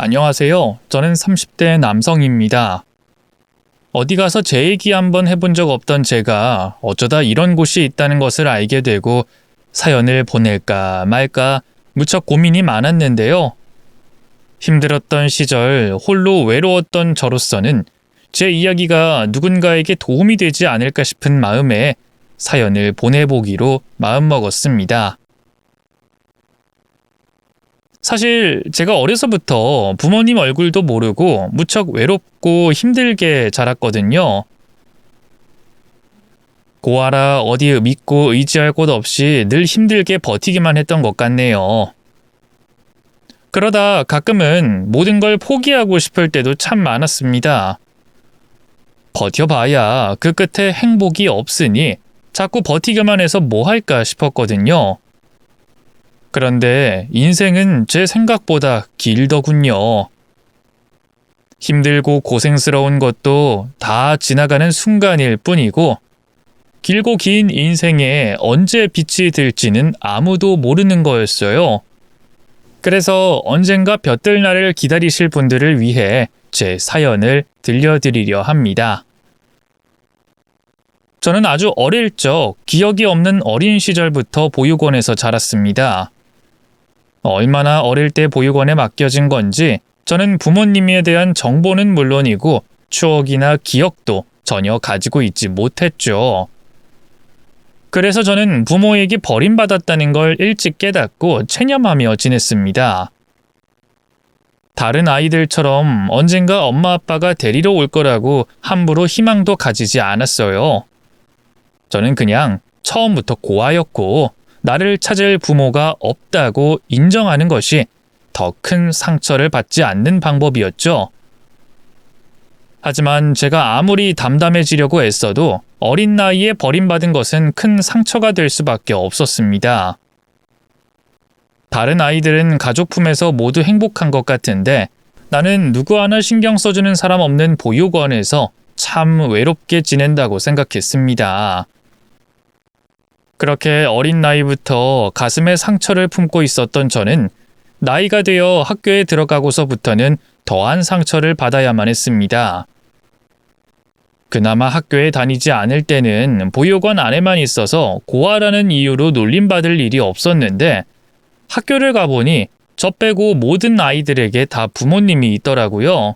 안녕하세요. 저는 30대 남성입니다. 어디 가서 제 얘기 한번 해본 적 없던 제가 어쩌다 이런 곳이 있다는 것을 알게 되고 사연을 보낼까 말까 무척 고민이 많았는데요. 힘들었던 시절 홀로 외로웠던 저로서는 제 이야기가 누군가에게 도움이 되지 않을까 싶은 마음에 사연을 보내보기로 마음먹었습니다. 사실 제가 어려서부터 부모님 얼굴도 모르고 무척 외롭고 힘들게 자랐거든요. 고아라 어디 믿고 의지할 곳 없이 늘 힘들게 버티기만 했던 것 같네요. 그러다 가끔은 모든 걸 포기하고 싶을 때도 참 많았습니다. 버텨봐야 그 끝에 행복이 없으니 자꾸 버티기만 해서 뭐 할까 싶었거든요. 그런데 인생은 제 생각보다 길더군요. 힘들고 고생스러운 것도 다 지나가는 순간일 뿐이고 길고 긴 인생에 언제 빛이 들지는 아무도 모르는 거였어요. 그래서 언젠가 볕들 날을 기다리실 분들을 위해 제 사연을 들려드리려 합니다. 저는 아주 어릴 적 기억이 없는 어린 시절부터 보육원에서 자랐습니다. 얼마나 어릴 때 보육원에 맡겨진 건지 저는 부모님에 대한 정보는 물론이고 추억이나 기억도 전혀 가지고 있지 못했죠. 그래서 저는 부모에게 버림받았다는 걸 일찍 깨닫고 체념하며 지냈습니다. 다른 아이들처럼 언젠가 엄마 아빠가 데리러 올 거라고 함부로 희망도 가지지 않았어요. 저는 그냥 처음부터 고아였고 나를 찾을 부모가 없다고 인정하는 것이 더 큰 상처를 받지 않는 방법이었죠. 하지만 제가 아무리 담담해지려고 애써도 어린 나이에 버림받은 것은 큰 상처가 될 수밖에 없었습니다. 다른 아이들은 가족 품에서 모두 행복한 것 같은데 나는 누구 하나 신경 써주는 사람 없는 보육원에서 참 외롭게 지낸다고 생각했습니다. 그렇게 어린 나이부터 가슴에 상처를 품고 있었던 저는 나이가 되어 학교에 들어가고서부터는 더한 상처를 받아야만 했습니다. 그나마 학교에 다니지 않을 때는 보육원 안에만 있어서 고아라는 이유로 놀림받을 일이 없었는데 학교를 가보니 저 빼고 모든 아이들에게 다 부모님이 있더라고요.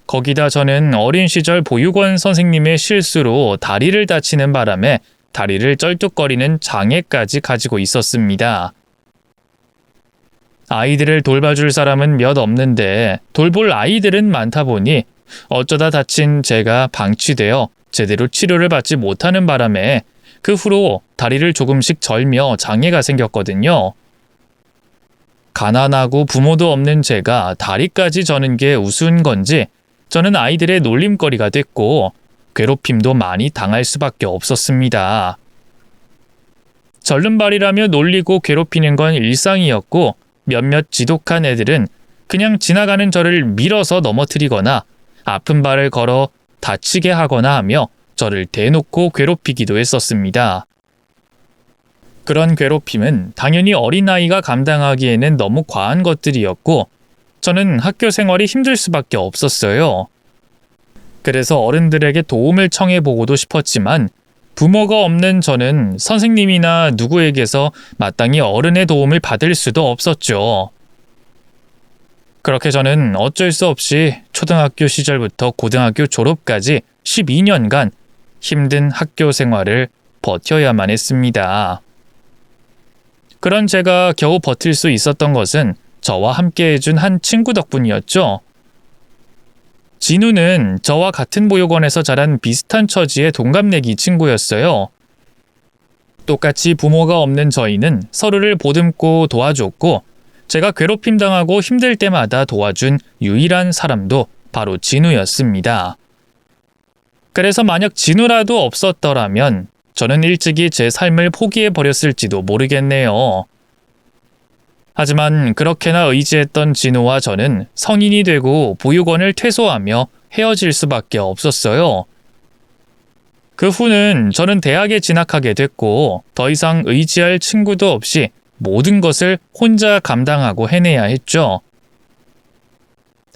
거기다 저는 어린 시절 보육원 선생님의 실수로 다리를 다치는 바람에 다리를 쩔뚝거리는 장애까지 가지고 있었습니다. 아이들을 돌봐줄 사람은 몇 없는데 돌볼 아이들은 많다 보니 어쩌다 다친 제가 방치되어 제대로 치료를 받지 못하는 바람에 그 후로 다리를 조금씩 절며 장애가 생겼거든요. 가난하고 부모도 없는 제가 다리까지 저는 게 우스운 건지 저는 아이들의 놀림거리가 됐고 괴롭힘도 많이 당할 수밖에 없었습니다. 절름발이라며 놀리고 괴롭히는 건 일상이었고 몇몇 지독한 애들은 그냥 지나가는 저를 밀어서 넘어뜨리거나 아픈 발을 걸어 다치게 하거나 하며 저를 대놓고 괴롭히기도 했었습니다. 그런 괴롭힘은 당연히 어린아이가 감당하기에는 너무 과한 것들이었고 저는 학교 생활이 힘들 수밖에 없었어요. 그래서 어른들에게 도움을 청해보고도 싶었지만 부모가 없는 저는 선생님이나 누구에게서 마땅히 어른의 도움을 받을 수도 없었죠. 그렇게 저는 어쩔 수 없이 초등학교 시절부터 고등학교 졸업까지 12년간 힘든 학교 생활을 버텨야만 했습니다. 그런 제가 겨우 버틸 수 있었던 것은 저와 함께 해준 한 친구 덕분이었죠. 진우는 저와 같은 보육원에서 자란 비슷한 처지의 동갑내기 친구였어요. 똑같이 부모가 없는 저희는 서로를 보듬고 도와줬고 제가 괴롭힘 당하고 힘들 때마다 도와준 유일한 사람도 바로 진우였습니다. 그래서 만약 진우라도 없었더라면 저는 일찍이 제 삶을 포기해버렸을지도 모르겠네요. 하지만 그렇게나 의지했던 진우와 저는 성인이 되고 보육원을 퇴소하며 헤어질 수밖에 없었어요. 그 후는 저는 대학에 진학하게 됐고 더 이상 의지할 친구도 없이 모든 것을 혼자 감당하고 해내야 했죠.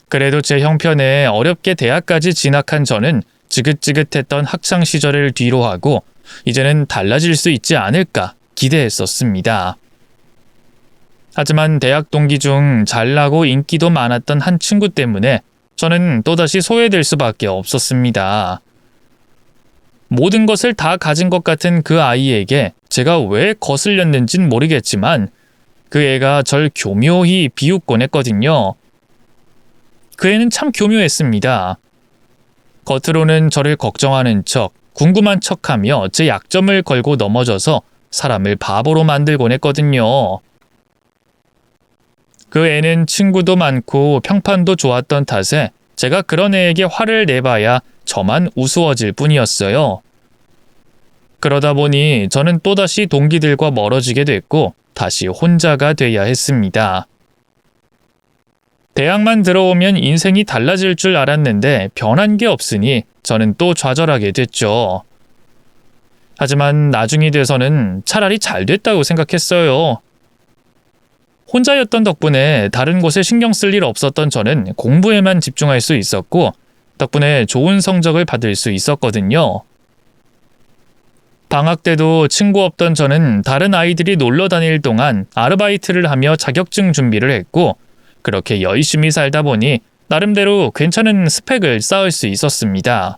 그래도 제 형편에 어렵게 대학까지 진학한 저는 지긋지긋했던 학창 시절을 뒤로하고 이제는 달라질 수 있지 않을까 기대했었습니다. 하지만 대학 동기 중 잘나고 인기도 많았던 한 친구 때문에 저는 또다시 소외될 수밖에 없었습니다. 모든 것을 다 가진 것 같은 그 아이에게 제가 왜 거슬렸는진 모르겠지만 그 애가 절 교묘히 비웃곤 했거든요. 그 애는 참 교묘했습니다. 겉으로는 저를 걱정하는 척, 궁금한 척하며 제 약점을 걸고 넘어져서 사람을 바보로 만들곤 했거든요. 그 애는 친구도 많고 평판도 좋았던 탓에 제가 그런 애에게 화를 내봐야 저만 우스워질 뿐이었어요. 그러다 보니 저는 또다시 동기들과 멀어지게 됐고 다시 혼자가 돼야 했습니다. 대학만 들어오면 인생이 달라질 줄 알았는데 변한 게 없으니 저는 또 좌절하게 됐죠. 하지만 나중이 돼서는 차라리 잘 됐다고 생각했어요. 혼자였던 덕분에 다른 곳에 신경 쓸 일 없었던 저는 공부에만 집중할 수 있었고 덕분에 좋은 성적을 받을 수 있었거든요. 방학 때도 친구 없던 저는 다른 아이들이 놀러 다닐 동안 아르바이트를 하며 자격증 준비를 했고 그렇게 열심히 살다 보니 나름대로 괜찮은 스펙을 쌓을 수 있었습니다.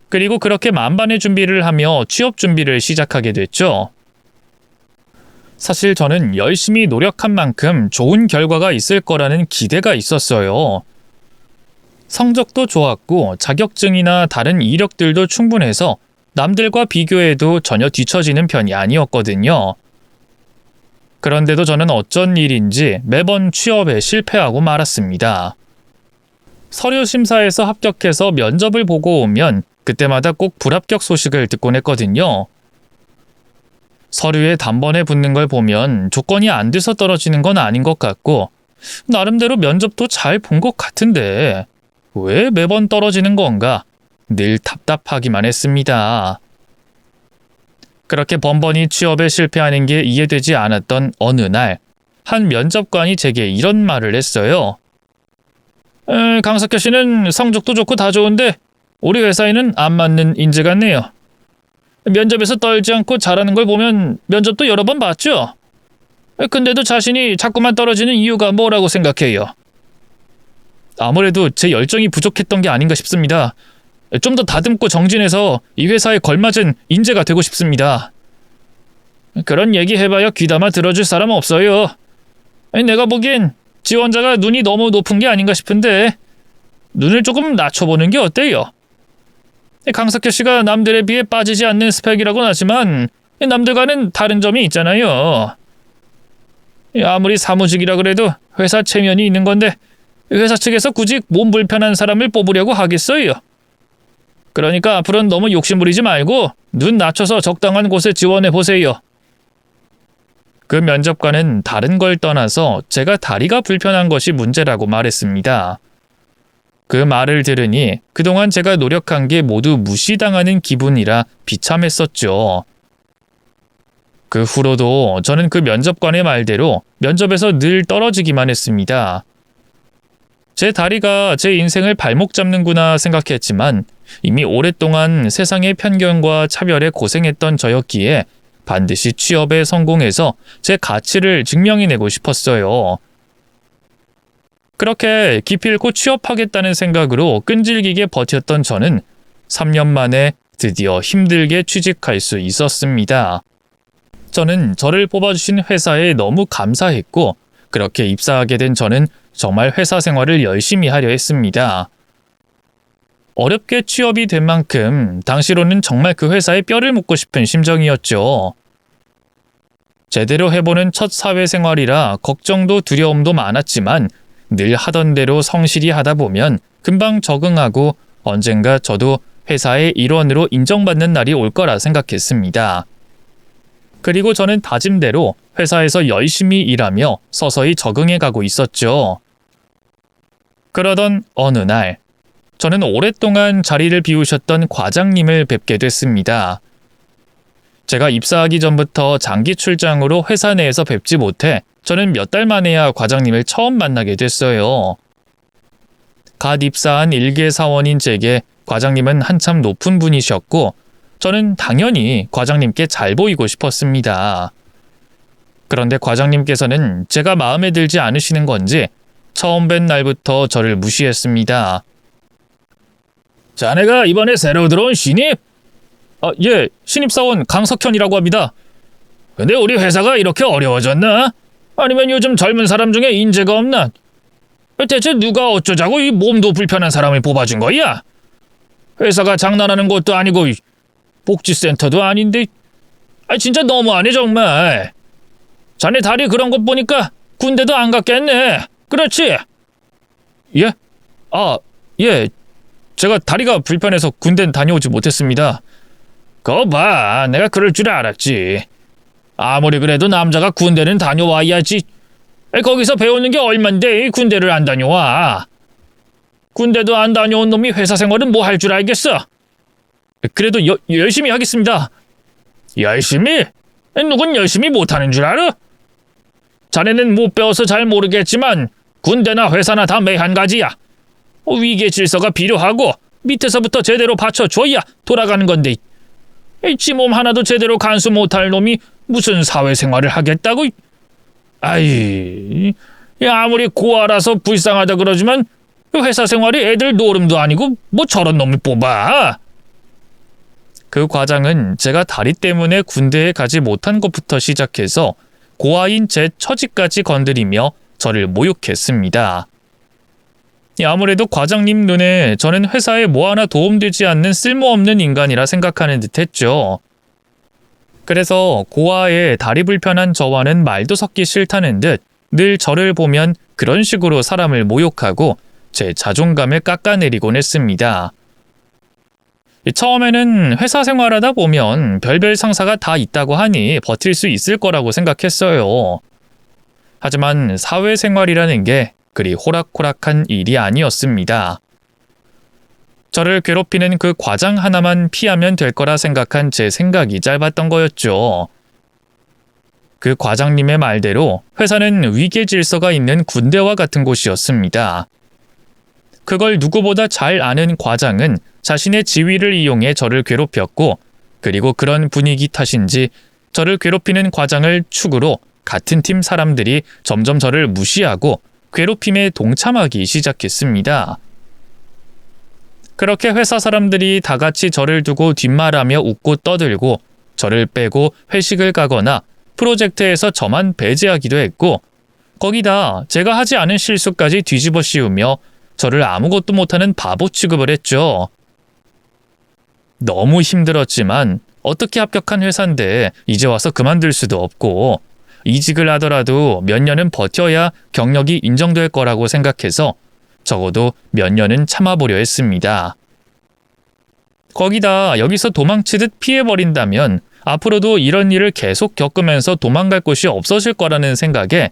그리고 그렇게 만반의 준비를 하며 취업 준비를 시작하게 됐죠. 사실 저는 열심히 노력한 만큼 좋은 결과가 있을 거라는 기대가 있었어요. 성적도 좋았고 자격증이나 다른 이력들도 충분해서 남들과 비교해도 전혀 뒤처지는 편이 아니었거든요. 그런데도 저는 어쩐 일인지 매번 취업에 실패하고 말았습니다. 서류 심사에서 합격해서 면접을 보고 오면 그때마다 꼭 불합격 소식을 듣곤 했거든요. 서류에 단번에 붙는 걸 보면 조건이 안 돼서 떨어지는 건 아닌 것 같고 나름대로 면접도 잘 본 것 같은데 왜 매번 떨어지는 건가 늘 답답하기만 했습니다. 그렇게 번번이 취업에 실패하는 게 이해되지 않았던 어느 날 한 면접관이 제게 이런 말을 했어요. 강석현 씨는 성적도 좋고 다 좋은데 우리 회사에는 안 맞는 인재 같네요. 면접에서 떨지 않고 잘하는 걸 보면 면접도 여러 번 봤죠? 근데도 자신이 자꾸만 떨어지는 이유가 뭐라고 생각해요? 아무래도 제 열정이 부족했던 게 아닌가 싶습니다. 좀 더 다듬고 정진해서 이 회사에 걸맞은 인재가 되고 싶습니다. 그런 얘기 해봐야 귀담아 들어줄 사람 없어요. 내가 보기엔 지원자가 눈이 너무 높은 게 아닌가 싶은데 눈을 조금 낮춰보는 게 어때요? 강석현 씨가 남들에 비해 빠지지 않는 스펙이라고는 하지만 남들과는 다른 점이 있잖아요. 아무리 사무직이라 그래도 회사 체면이 있는 건데 회사 측에서 굳이 몸 불편한 사람을 뽑으려고 하겠어요. 그러니까 앞으로는 너무 욕심부리지 말고 눈 낮춰서 적당한 곳에 지원해보세요. 그 면접관은 다른 걸 떠나서 제가 다리가 불편한 것이 문제라고 말했습니다. 그 말을 들으니 그동안 제가 노력한 게 모두 무시당하는 기분이라 비참했었죠. 그 후로도 저는 그 면접관의 말대로 면접에서 늘 떨어지기만 했습니다. 제 다리가 제 인생을 발목 잡는구나 생각했지만 이미 오랫동안 세상의 편견과 차별에 고생했던 저였기에 반드시 취업에 성공해서 제 가치를 증명해내고 싶었어요. 그렇게 기필코 취업하겠다는 생각으로 끈질기게 버텼던 저는 3년 만에 드디어 힘들게 취직할 수 있었습니다. 저는 저를 뽑아주신 회사에 너무 감사했고 그렇게 입사하게 된 저는 정말 회사 생활을 열심히 하려 했습니다. 어렵게 취업이 된 만큼 당시로는 정말 그 회사에 뼈를 묻고 싶은 심정이었죠. 제대로 해보는 첫 사회생활이라 걱정도 두려움도 많았지만 늘 하던 대로 성실히 하다 보면 금방 적응하고 언젠가 저도 회사의 일원으로 인정받는 날이 올 거라 생각했습니다. 그리고 저는 다짐대로 회사에서 열심히 일하며 서서히 적응해 가고 있었죠. 그러던 어느 날 저는 오랫동안 자리를 비우셨던 과장님을 뵙게 됐습니다. 제가 입사하기 전부터 장기 출장으로 회사 내에서 뵙지 못해 저는 몇 달 만에야 과장님을 처음 만나게 됐어요. 갓 입사한 일개 사원인 제게 과장님은 한참 높은 분이셨고 저는 당연히 과장님께 잘 보이고 싶었습니다. 그런데 과장님께서는 제가 마음에 들지 않으시는 건지 처음 뵌 날부터 저를 무시했습니다. 자네가 이번에 새로 들어온 신입? 예, 신입사원 강석현이라고 합니다. 근데 우리 회사가 이렇게 어려워졌나? 아니면 요즘 젊은 사람 중에 인재가 없나? 대체 누가 어쩌자고 이 몸도 불편한 사람을 뽑아준 거야? 회사가 장난하는 것도 아니고 복지센터도 아닌데 진짜 너무하네 정말. 자네 다리 그런 것 보니까 군대도 안 갔겠네. 그렇지? 예? 예. 제가 다리가 불편해서 군대는 다녀오지 못했습니다. 거 봐, 내가 그럴 줄 알았지. 아무리 그래도 남자가 군대는 다녀와야지. 거기서 배우는 게 얼만데 군대를 안 다녀와. 군대도 안 다녀온 놈이 회사 생활은 뭐 할 줄 알겠어. 그래도 열심히 하겠습니다. 열심히? 누군 열심히 못하는 줄 알아? 자네는 못 배워서 잘 모르겠지만 군대나 회사나 다 매한가지야. 위계 질서가 필요하고 밑에서부터 제대로 받쳐줘야 돌아가는 건데 지 몸 하나도 제대로 간수 못할 놈이 무슨 사회생활을 하겠다고. 아무리 고아라서 불쌍하다 그러지만 회사 생활이 애들 노름도 아니고 뭐 저런 놈을 뽑아. 그 과장은 제가 다리 때문에 군대에 가지 못한 것부터 시작해서 고아인 제 처지까지 건드리며 저를 모욕했습니다. 아무래도 과장님 눈에 저는 회사에 뭐 하나 도움되지 않는 쓸모없는 인간이라 생각하는 듯했죠. 그래서 고아에 다리 불편한 저와는 말도 섞기 싫다는 듯 늘 저를 보면 그런 식으로 사람을 모욕하고 제 자존감을 깎아내리곤 했습니다. 처음에는 회사 생활하다 보면 별별 상사가 다 있다고 하니 버틸 수 있을 거라고 생각했어요. 하지만 사회생활이라는 게 그리 호락호락한 일이 아니었습니다. 저를 괴롭히는 그 과장 하나만 피하면 될 거라 생각한 제 생각이 짧았던 거였죠. 그 과장님의 말대로 회사는 위계 질서가 있는 군대와 같은 곳이었습니다. 그걸 누구보다 잘 아는 과장은 자신의 지위를 이용해 저를 괴롭혔고, 그리고 그런 분위기 탓인지 저를 괴롭히는 과장을 축으로 같은 팀 사람들이 점점 저를 무시하고 괴롭힘에 동참하기 시작했습니다. 그렇게 회사 사람들이 다 같이 저를 두고 뒷말하며 웃고 떠들고 저를 빼고 회식을 가거나 프로젝트에서 저만 배제하기도 했고, 거기다 제가 하지 않은 실수까지 뒤집어 씌우며 저를 아무것도 못하는 바보 취급을 했죠. 너무 힘들었지만 어떻게 합격한 회사인데 이제 와서 그만둘 수도 없고, 이직을 하더라도 몇 년은 버텨야 경력이 인정될 거라고 생각해서 적어도 몇 년은 참아보려 했습니다. 거기다 여기서 도망치듯 피해버린다면 앞으로도 이런 일을 계속 겪으면서 도망갈 곳이 없어질 거라는 생각에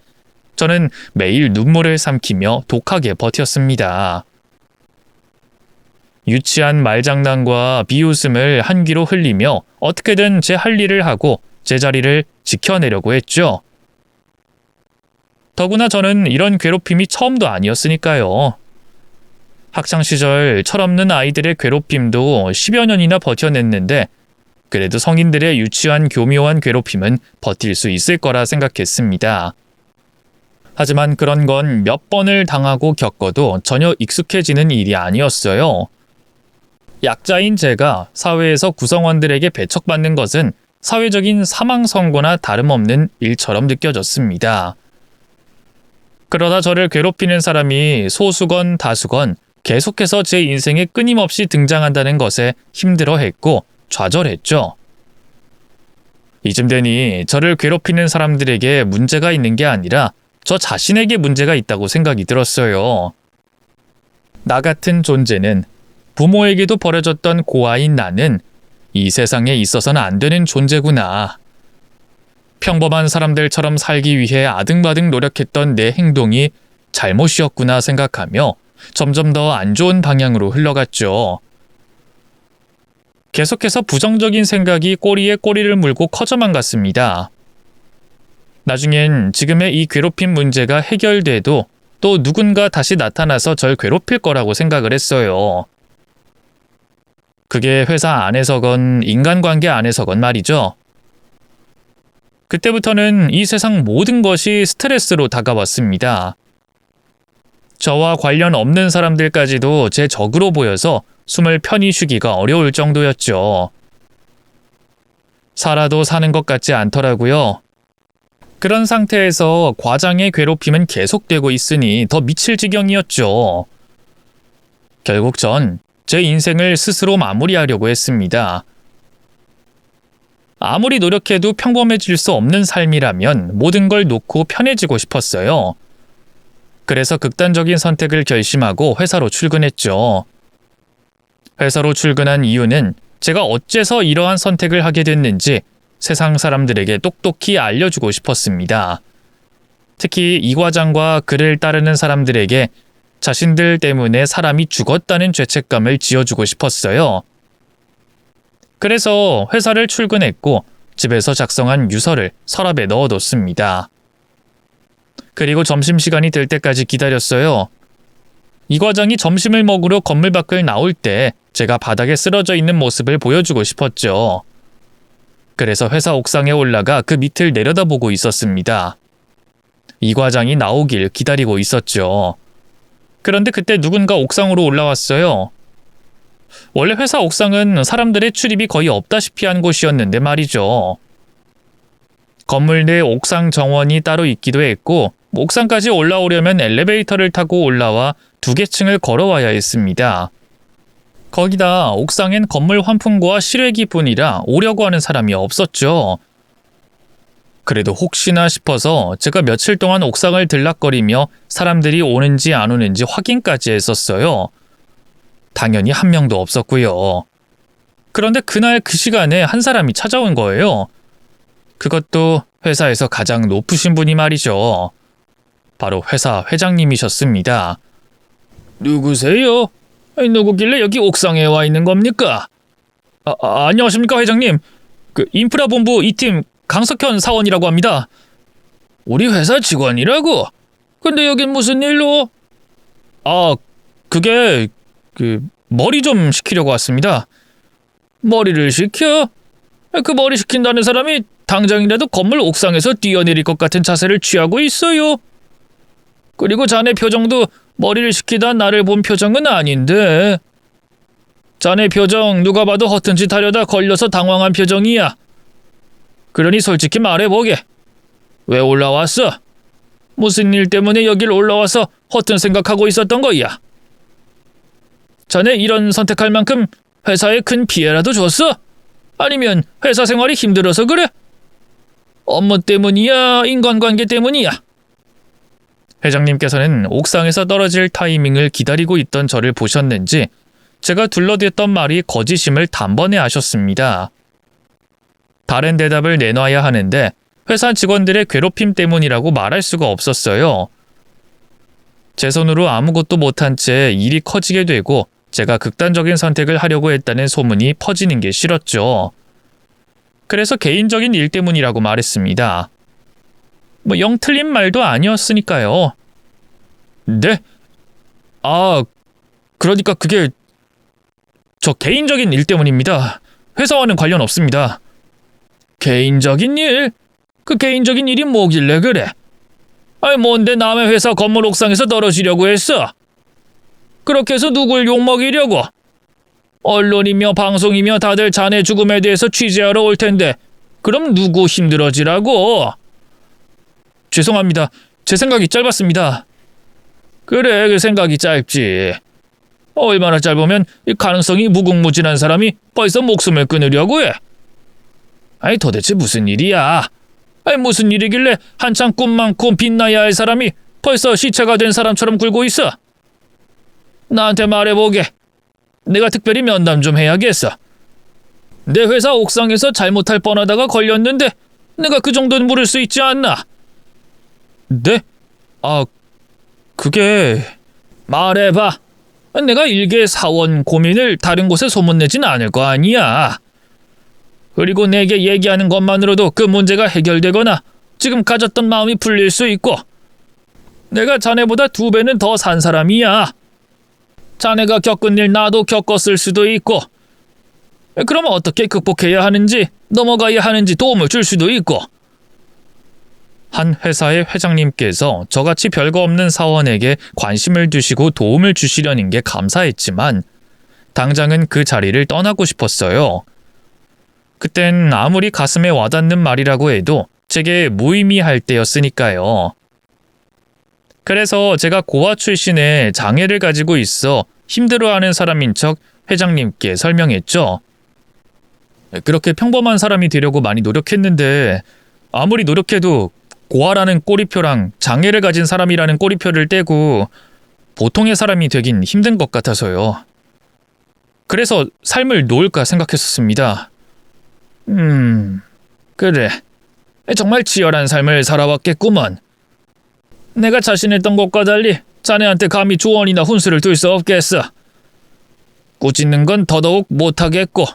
저는 매일 눈물을 삼키며 독하게 버텼습니다. 유치한 말장난과 비웃음을 한 귀로 흘리며 어떻게든 제 할 일을 하고 제 자리를 지켜내려고 했죠. 더구나 저는 이런 괴롭힘이 처음도 아니었으니까요. 학창시절 철없는 아이들의 괴롭힘도 10여 년이나 버텨냈는데 그래도 성인들의 유치한 교묘한 괴롭힘은 버틸 수 있을 거라 생각했습니다. 하지만 그런 건 몇 번을 당하고 겪어도 전혀 익숙해지는 일이 아니었어요. 약자인 제가 사회에서 구성원들에게 배척받는 것은 사회적인 사망 선고나 다름없는 일처럼 느껴졌습니다. 그러다 저를 괴롭히는 사람이 소수건 다수건 계속해서 제 인생에 끊임없이 등장한다는 것에 힘들어했고 좌절했죠. 이쯤 되니 저를 괴롭히는 사람들에게 문제가 있는 게 아니라 저 자신에게 문제가 있다고 생각이 들었어요. 나 같은 존재는, 부모에게도 버려졌던 고아인 나는 이 세상에 있어서는 안 되는 존재구나. 평범한 사람들처럼 살기 위해 아등바등 노력했던 내 행동이 잘못이었구나 생각하며 점점 더 안 좋은 방향으로 흘러갔죠. 계속해서 부정적인 생각이 꼬리에 꼬리를 물고 커져만 갔습니다. 나중엔 지금의 이 괴롭힘 문제가 해결돼도 또 누군가 다시 나타나서 절 괴롭힐 거라고 생각을 했어요. 그게 회사 안에서건 인간관계 안에서건 말이죠. 그때부터는 이 세상 모든 것이 스트레스로 다가왔습니다. 저와 관련 없는 사람들까지도 제 적으로 보여서 숨을 편히 쉬기가 어려울 정도였죠. 살아도 사는 것 같지 않더라고요. 그런 상태에서 과장의 괴롭힘은 계속되고 있으니 더 미칠 지경이었죠. 결국 전 제 인생을 스스로 마무리하려고 했습니다. 아무리 노력해도 평범해질 수 없는 삶이라면 모든 걸 놓고 편해지고 싶었어요. 그래서 극단적인 선택을 결심하고 회사로 출근했죠. 회사로 출근한 이유는 제가 어째서 이러한 선택을 하게 됐는지 세상 사람들에게 똑똑히 알려주고 싶었습니다. 특히 이 과장과 그를 따르는 사람들에게 자신들 때문에 사람이 죽었다는 죄책감을 지어주고 싶었어요. 그래서 회사를 출근했고 집에서 작성한 유서를 서랍에 넣어뒀습니다. 그리고 점심시간이 될 때까지 기다렸어요. 이 과장이 점심을 먹으러 건물 밖을 나올 때 제가 바닥에 쓰러져 있는 모습을 보여주고 싶었죠. 그래서 회사 옥상에 올라가 그 밑을 내려다보고 있었습니다. 이 과장이 나오길 기다리고 있었죠. 그런데 그때 누군가 옥상으로 올라왔어요. 원래 회사 옥상은 사람들의 출입이 거의 없다시피 한 곳이었는데 말이죠. 건물 내 옥상 정원이 따로 있기도 했고 옥상까지 올라오려면 엘리베이터를 타고 올라와 2개 층을 걸어와야 했습니다. 거기다 옥상엔 건물 환풍구와 실외기뿐이라 오려고 하는 사람이 없었죠. 그래도 혹시나 싶어서 제가 며칠 동안 옥상을 들락거리며 사람들이 오는지 안 오는지 확인까지 했었어요. 당연히 한 명도 없었고요. 그런데 그날 그 시간에 한 사람이 찾아온 거예요. 그것도 회사에서 가장 높으신 분이 말이죠. 바로 회사 회장님이셨습니다. 누구세요? 누구길래 여기 옥상에 와 있는 겁니까? 안녕하십니까 회장님. 인프라본부 2팀 강석현 사원이라고 합니다. 우리 회사 직원이라고? 근데 여긴 무슨 일로? 그게 머리 좀 식히려고 왔습니다. 머리를 식혀? 그 머리 식힌다는 사람이 당장이라도 건물 옥상에서 뛰어내릴 것 같은 자세를 취하고 있어요. 그리고 자네 표정도 머리를 식히다 나를 본 표정은 아닌데. 자네 표정 누가 봐도 허튼 짓 하려다 걸려서 당황한 표정이야. 그러니 솔직히 말해보게. 왜 올라왔어? 무슨 일 때문에 여길 올라와서 허튼 생각하고 있었던 거야? 자네 이런 선택할 만큼 회사에 큰 피해라도 줬어? 아니면 회사 생활이 힘들어서 그래? 업무 때문이야? 인간관계 때문이야? 회장님께서는 옥상에서 떨어질 타이밍을 기다리고 있던 저를 보셨는지 제가 둘러댔던 말이 거짓임을 단번에 아셨습니다. 다른 대답을 내놔야 하는데 회사 직원들의 괴롭힘 때문이라고 말할 수가 없었어요. 제 손으로 아무것도 못한 채 일이 커지게 되고 제가 극단적인 선택을 하려고 했다는 소문이 퍼지는 게 싫었죠. 그래서 개인적인 일 때문이라고 말했습니다. 영 틀린 말도 아니었으니까요. 네? 그러니까 그게 저 개인적인 일 때문입니다. 회사와는 관련 없습니다. 개인적인 일? 그 개인적인 일이 뭐길래 그래? 뭔데 남의 회사 건물 옥상에서 떨어지려고 했어? 그렇게 해서 누굴 욕먹이려고? 언론이며 방송이며 다들 자네 죽음에 대해서 취재하러 올 텐데 그럼 누구 힘들어지라고? 죄송합니다. 제 생각이 짧았습니다. 그래, 그 생각이 짧지. 얼마나 짧으면 이 가능성이 무궁무진한 사람이 벌써 목숨을 끊으려고 해? 도대체 무슨 일이야? 무슨 일이길래 한창 꿈 많고 빛나야 할 사람이 벌써 시체가 된 사람처럼 굴고 있어? 나한테 말해보게. 내가 특별히 면담 좀 해야겠어. 내 회사 옥상에서 잘못할 뻔하다가 걸렸는데 내가 그 정도는 물을 수 있지 않나? 네? 그게... 말해봐. 내가 일개 사원 고민을 다른 곳에 소문내진 않을 거 아니야. 그리고 내게 얘기하는 것만으로도 그 문제가 해결되거나 지금 가졌던 마음이 풀릴 수 있고 내가 자네보다 2배는 더 산 사람이야. 자네가 겪은 일 나도 겪었을 수도 있고, 그럼 어떻게 극복해야 하는지, 넘어가야 하는지 도움을 줄 수도 있고. 한 회사의 회장님께서 저같이 별거 없는 사원에게 관심을 두시고 도움을 주시려는 게 감사했지만 당장은 그 자리를 떠나고 싶었어요. 그땐 아무리 가슴에 와닿는 말이라고 해도 제게 무의미할 때였으니까요. 그래서 제가 고아 출신의 장애를 가지고 있어 힘들어하는 사람인 척 회장님께 설명했죠. 그렇게 평범한 사람이 되려고 많이 노력했는데 아무리 노력해도 고아라는 꼬리표랑 장애를 가진 사람이라는 꼬리표를 떼고 보통의 사람이 되긴 힘든 것 같아서요. 그래서 삶을 놓을까 생각했었습니다. 그래. 정말 치열한 삶을 살아왔겠구먼. 내가 자신했던 것과 달리 자네한테 감히 조언이나 훈수를 둘 수 없겠어. 꾸짖는 건 더더욱 못하겠고.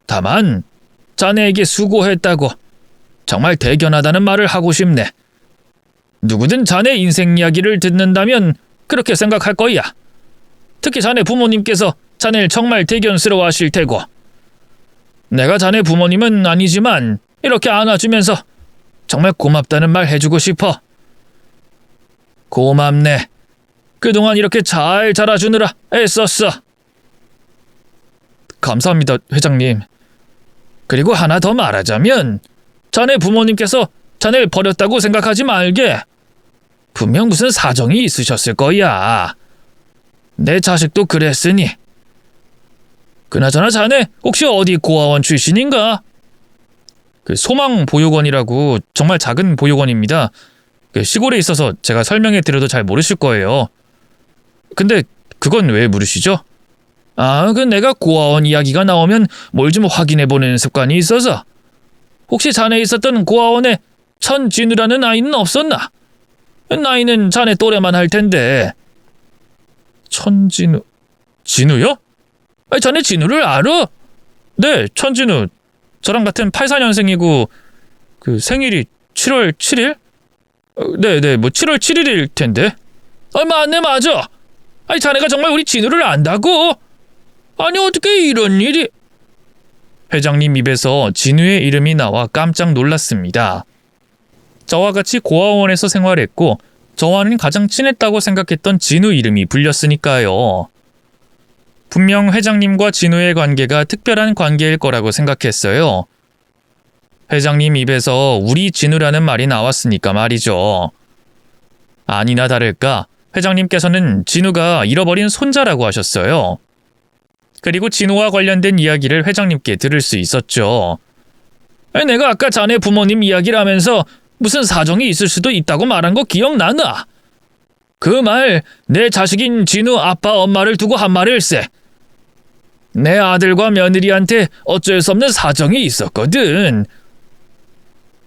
다만 자네에게 수고했다고 정말 대견하다는 말을 하고 싶네. 누구든 자네 인생 이야기를 듣는다면 그렇게 생각할 거야. 특히 자네 부모님께서 자네를 정말 대견스러워 하실 테고. 내가 자네 부모님은 아니지만 이렇게 안아주면서 정말 고맙다는 말 해주고 싶어. 고맙네. 그동안 이렇게 잘 자라주느라 애썼어. 감사합니다, 회장님. 그리고 하나 더 말하자면 자네 부모님께서 자네를 버렸다고 생각하지 말게. 분명 무슨 사정이 있으셨을 거야. 내 자식도 그랬으니. 그나저나 자네 혹시 어디 고아원 출신인가? 그 소망보육원이라고 정말 작은 보육원입니다. 그 시골에 있어서 제가 설명해 드려도 잘 모르실 거예요. 근데 그건 왜 물으시죠? 그 내가 고아원 이야기가 나오면 뭘 좀 확인해보는 습관이 있어서. 혹시 자네 있었던 고아원에 천진우라는 아이는 없었나? 나이는 자네 또래만 할 텐데. 천진우... 진우요? 자네 진우를 알아? 네, 천진우. 저랑 같은 84년생이고 그 생일이 7월 7일? 네네, 뭐 7월 7일일 텐데. 맞네, 맞아. 자네가 정말 우리 진우를 안다고? 아니, 어떻게 이런 일이... 회장님 입에서 진우의 이름이 나와 깜짝 놀랐습니다. 저와 같이 고아원에서 생활했고 저와는 가장 친했다고 생각했던 진우 이름이 불렸으니까요. 분명 회장님과 진우의 관계가 특별한 관계일 거라고 생각했어요. 회장님 입에서 우리 진우라는 말이 나왔으니까 말이죠. 아니나 다를까 회장님께서는 진우가 잃어버린 손자라고 하셨어요. 그리고 진우와 관련된 이야기를 회장님께 들을 수 있었죠. 내가 아까 자네 부모님 이야기를 하면서 무슨 사정이 있을 수도 있다고 말한 거 기억나나? 그 말 내 자식인 진우 아빠 엄마를 두고 한 말일세. 내 아들과 며느리한테 어쩔 수 없는 사정이 있었거든.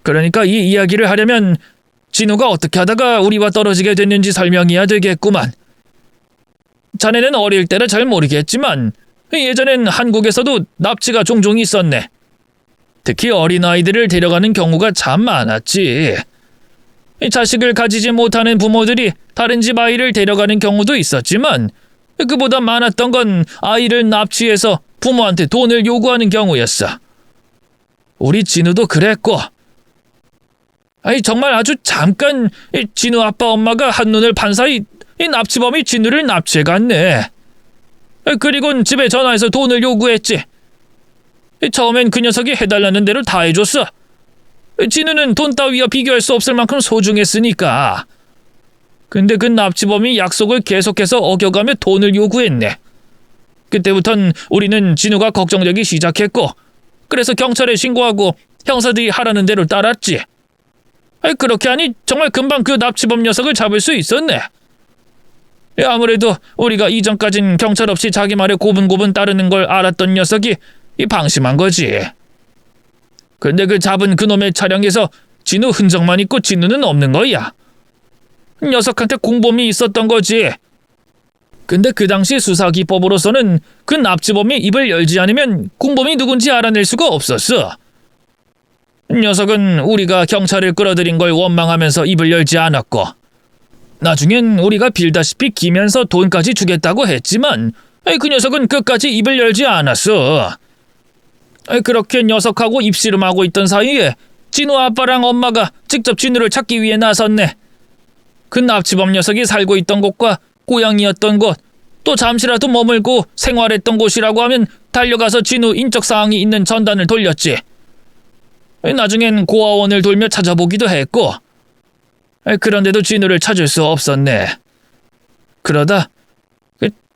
그러니까 이 이야기를 하려면 진우가 어떻게 하다가 우리와 떨어지게 됐는지 설명해야 되겠구만. 자네는 어릴 때라 잘 모르겠지만 예전엔 한국에서도 납치가 종종 있었네. 특히 어린아이들을 데려가는 경우가 참 많았지. 자식을 가지지 못하는 부모들이 다른 집 아이를 데려가는 경우도 있었지만 그보다 많았던 건 아이를 납치해서 부모한테 돈을 요구하는 경우였어. 우리 진우도 그랬고. 정말 아주 잠깐 진우 아빠 엄마가 한눈을 판 사이 납치범이 진우를 납치해갔네. 그리곤 집에 전화해서 돈을 요구했지. 처음엔 그 녀석이 해달라는 대로 다 해줬어. 진우는 돈 따위와 비교할 수 없을 만큼 소중했으니까. 근데 그 납치범이 약속을 계속해서 어겨가며 돈을 요구했네. 그때부턴 우리는 진우가 걱정되기 시작했고 그래서 경찰에 신고하고 형사들이 하라는 대로 따랐지. 그렇게 하니 정말 금방 그 납치범 녀석을 잡을 수 있었네. 아무래도 우리가 이전까진 경찰 없이 자기 말에 고분고분 따르는 걸 알았던 녀석이 방심한 거지. 근데 그 잡은 그놈의 차량에서 진우 흔적만 있고 진우는 없는 거야. 녀석한테 공범이 있었던 거지. 근데 그 당시 수사기법으로서는 그 납치범이 입을 열지 않으면 공범이 누군지 알아낼 수가 없었어. 녀석은 우리가 경찰을 끌어들인 걸 원망하면서 입을 열지 않았고 나중엔 우리가 빌다시피 기면서 돈까지 주겠다고 했지만 그 녀석은 끝까지 입을 열지 않았어. 그렇게 녀석하고 입씨름하고 있던 사이에 진우 아빠랑 엄마가 직접 진우를 찾기 위해 나섰네. 그 납치범 녀석이 살고 있던 곳과 고향이었던 곳, 또 잠시라도 머물고 생활했던 곳이라고 하면 달려가서 진우 인적사항이 있는 전단을 돌렸지. 나중엔 고아원을 돌며 찾아보기도 했고, 그런데도 진우를 찾을 수 없었네. 그러다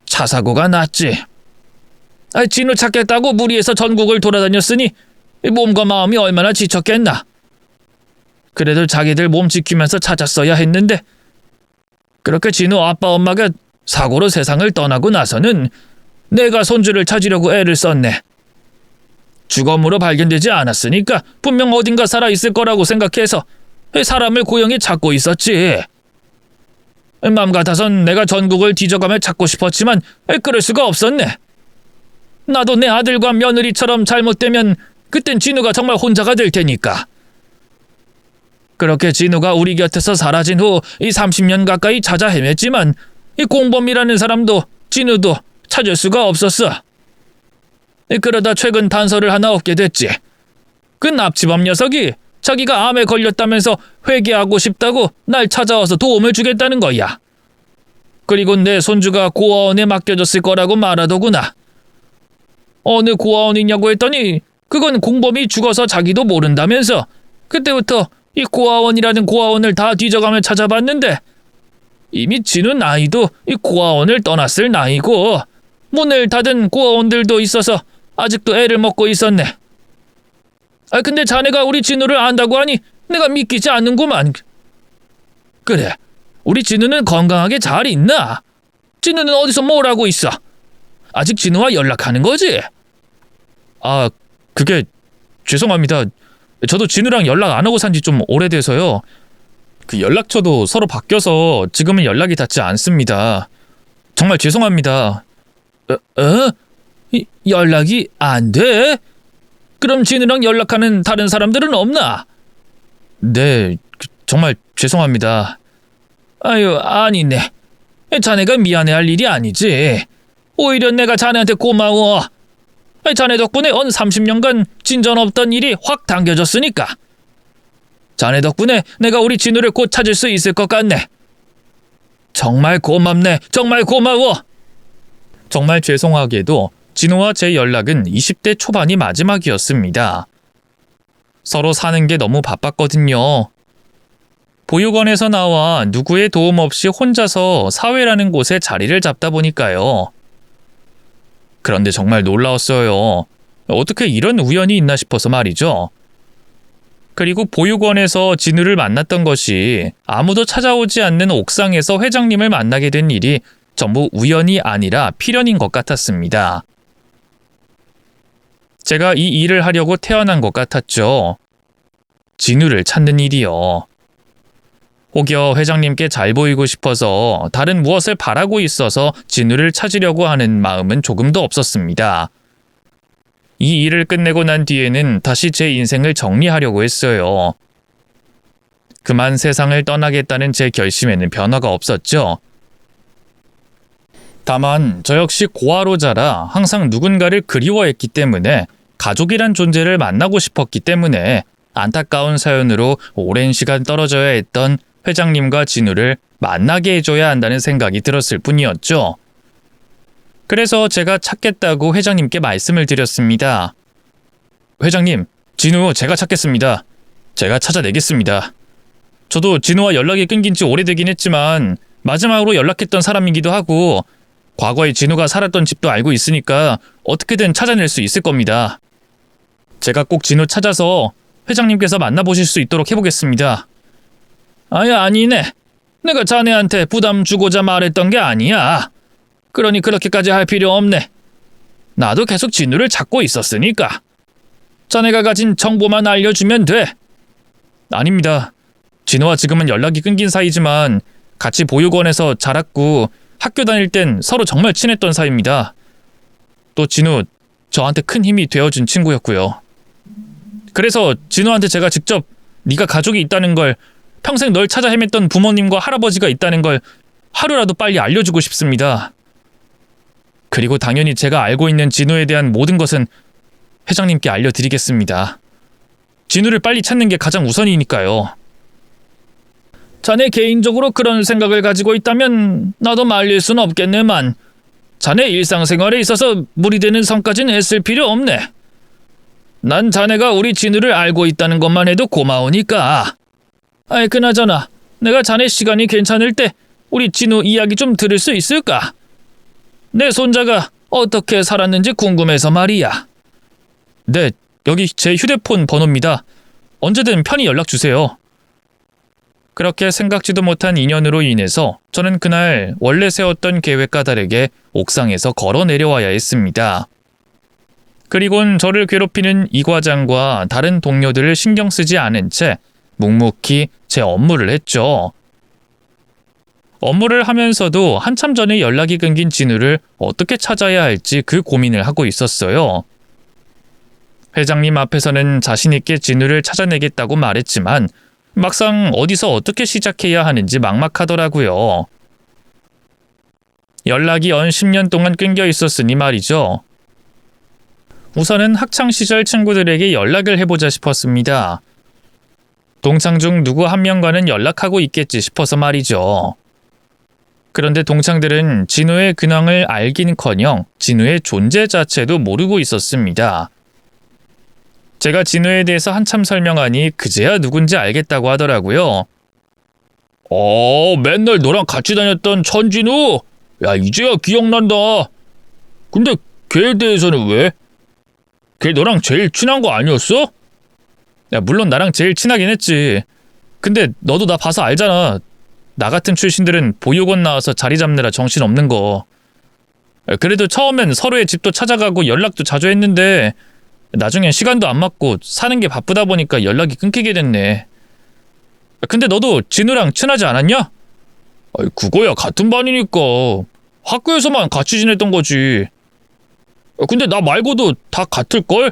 차 사고가 났지. 진우 찾겠다고 무리해서 전국을 돌아다녔으니 몸과 마음이 얼마나 지쳤겠나. 그래도 자기들 몸 지키면서 찾았어야 했는데, 그렇게 진우 아빠 엄마가 사고로 세상을 떠나고 나서는 내가 손주를 찾으려고 애를 썼네. 주검으로 발견되지 않았으니까 분명 어딘가 살아있을 거라고 생각해서 사람을 고용해 찾고 있었지. 맘 같아선 내가 전국을 뒤져가며 찾고 싶었지만 그럴 수가 없었네. 나도 내 아들과 며느리처럼 잘못되면 그땐 진우가 정말 혼자가 될 테니까. 그렇게 진우가 우리 곁에서 사라진 후 이 30년 가까이 찾아 헤맸지만 이 공범이라는 사람도 진우도 찾을 수가 없었어. 그러다 최근 단서를 하나 얻게 됐지. 그 납치범 녀석이 자기가 암에 걸렸다면서 회개하고 싶다고 날 찾아와서 도움을 주겠다는 거야. 그리고 내 손주가 고아원에 맡겨졌을 거라고 말하더구나. 어느 고아원이냐고 했더니 그건 공범이 죽어서 자기도 모른다면서 그때부터 이 고아원이라는 고아원을 다 뒤져가며 찾아봤는데 이미 진우 나이도 이 고아원을 떠났을 나이고 문을 닫은 고아원들도 있어서 아직도 애를 먹고 있었네. 근데 자네가 우리 진우를 안다고 하니 내가 믿기지 않는구만. 그래, 우리 진우는 건강하게 잘 있나? 진우는 어디서 뭘 하고 있어? 아직 진우와 연락하는 거지? 그게 죄송합니다. 저도 진우랑 연락 안 하고 산지 좀 오래돼서요. 그 연락처도 서로 바뀌어서 지금은 연락이 닿지 않습니다. 정말 죄송합니다. 연락이 안 돼? 그럼 진우랑 연락하는 다른 사람들은 없나? 네, 정말 죄송합니다. 아니네. 자네가 미안해할 일이 아니지. 오히려 내가 자네한테 고마워. 자네 덕분에 언 30년간 진전 없던 일이 확 당겨졌으니까. 자네 덕분에 내가 우리 진우를 곧 찾을 수 있을 것 같네. 정말 고맙네. 정말 고마워. 정말 죄송하게도 진우와 제 연락은 20대 초반이 마지막이었습니다. 서로 사는 게 너무 바빴거든요. 보육원에서 나와 누구의 도움 없이 혼자서 사회라는 곳에 자리를 잡다 보니까요. 그런데 정말 놀라웠어요. 어떻게 이런 우연이 있나 싶어서 말이죠. 그리고 보육원에서 진우를 만났던 것이 아무도 찾아오지 않는 옥상에서 회장님을 만나게 된 일이 전부 우연이 아니라 필연인 것 같았습니다. 제가 이 일을 하려고 태어난 것 같았죠. 진우를 찾는 일이요. 혹여 회장님께 잘 보이고 싶어서 다른 무엇을 바라고 있어서 진우를 찾으려고 하는 마음은 조금도 없었습니다. 이 일을 끝내고 난 뒤에는 다시 제 인생을 정리하려고 했어요. 그만 세상을 떠나겠다는 제 결심에는 변화가 없었죠. 다만 저 역시 고아로 자라 항상 누군가를 그리워했기 때문에 가족이란 존재를 만나고 싶었기 때문에 안타까운 사연으로 오랜 시간 떨어져야 했던 회장님과 진우를 만나게 해줘야 한다는 생각이 들었을 뿐이었죠. 그래서 제가 찾겠다고 회장님께 말씀을 드렸습니다. 회장님, 진우 제가 찾겠습니다. 제가 찾아내겠습니다. 저도 진우와 연락이 끊긴 지 오래되긴 했지만 마지막으로 연락했던 사람이기도 하고 과거에 진우가 살았던 집도 알고 있으니까 어떻게든 찾아낼 수 있을 겁니다. 제가 꼭 진우 찾아서 회장님께서 만나보실 수 있도록 해보겠습니다. 아니네. 내가 자네한테 부담 주고자 말했던 게 아니야. 그러니 그렇게까지 할 필요 없네. 나도 계속 진우를 찾고 있었으니까. 자네가 가진 정보만 알려주면 돼. 아닙니다. 진우와 지금은 연락이 끊긴 사이지만 같이 보육원에서 자랐고 학교 다닐 땐 서로 정말 친했던 사이입니다. 또 진우 저한테 큰 힘이 되어준 친구였고요. 그래서 진우한테 제가 직접 네가 가족이 있다는 걸 평생 널 찾아 헤맸던 부모님과 할아버지가 있다는 걸 하루라도 빨리 알려주고 싶습니다. 그리고 당연히 제가 알고 있는 진우에 대한 모든 것은 회장님께 알려드리겠습니다. 진우를 빨리 찾는 게 가장 우선이니까요. 자네 개인적으로 그런 생각을 가지고 있다면 나도 말릴 순 없겠네만 자네 일상생활에 있어서 무리되는 성까진 애쓸 필요 없네. 난 자네가 우리 진우를 알고 있다는 것만 해도 고마우니까. 아이 그나저나 내가 자네 시간이 괜찮을 때 우리 진우 이야기 좀 들을 수 있을까? 내 손자가 어떻게 살았는지 궁금해서 말이야. 네, 여기 제 휴대폰 번호입니다. 언제든 편히 연락 주세요. 그렇게 생각지도 못한 인연으로 인해서 저는 그날 원래 세웠던 계획과 다르게 옥상에서 걸어 내려와야 했습니다. 그리곤 저를 괴롭히는 이 과장과 다른 동료들을 신경 쓰지 않은 채 묵묵히 제 업무를 했죠. 업무를 하면서도 한참 전에 연락이 끊긴 진우를 어떻게 찾아야 할지 그 고민을 하고 있었어요. 회장님 앞에서는 자신있게 진우를 찾아내겠다고 말했지만 막상 어디서 어떻게 시작해야 하는지 막막하더라고요. 연락이 연 10년 동안 끊겨 있었으니 말이죠. 우선은 학창시절 친구들에게 연락을 해보자 싶었습니다. 동창 중 누구 한 명과는 연락하고 있겠지 싶어서 말이죠. 그런데 동창들은 진우의 근황을 알긴커녕 진우의 존재 자체도 모르고 있었습니다. 제가 진우에 대해서 한참 설명하니 그제야 누군지 알겠다고 하더라고요. 맨날 너랑 같이 다녔던 천진우? 야, 이제야 기억난다. 근데 걔에 대해서는 왜? 걔 너랑 제일 친한 거 아니었어? 야, 물론 나랑 제일 친하긴 했지. 근데 너도 나 봐서 알잖아. 나 같은 출신들은 보육원 나와서 자리 잡느라 정신없는 거. 그래도 처음엔 서로의 집도 찾아가고 연락도 자주 했는데 나중엔 시간도 안 맞고 사는 게 바쁘다 보니까 연락이 끊기게 됐네. 근데 너도 진우랑 친하지 않았냐? 그거야 같은 반이니까. 학교에서만 같이 지냈던 거지. 근데 나 말고도 다 같을걸?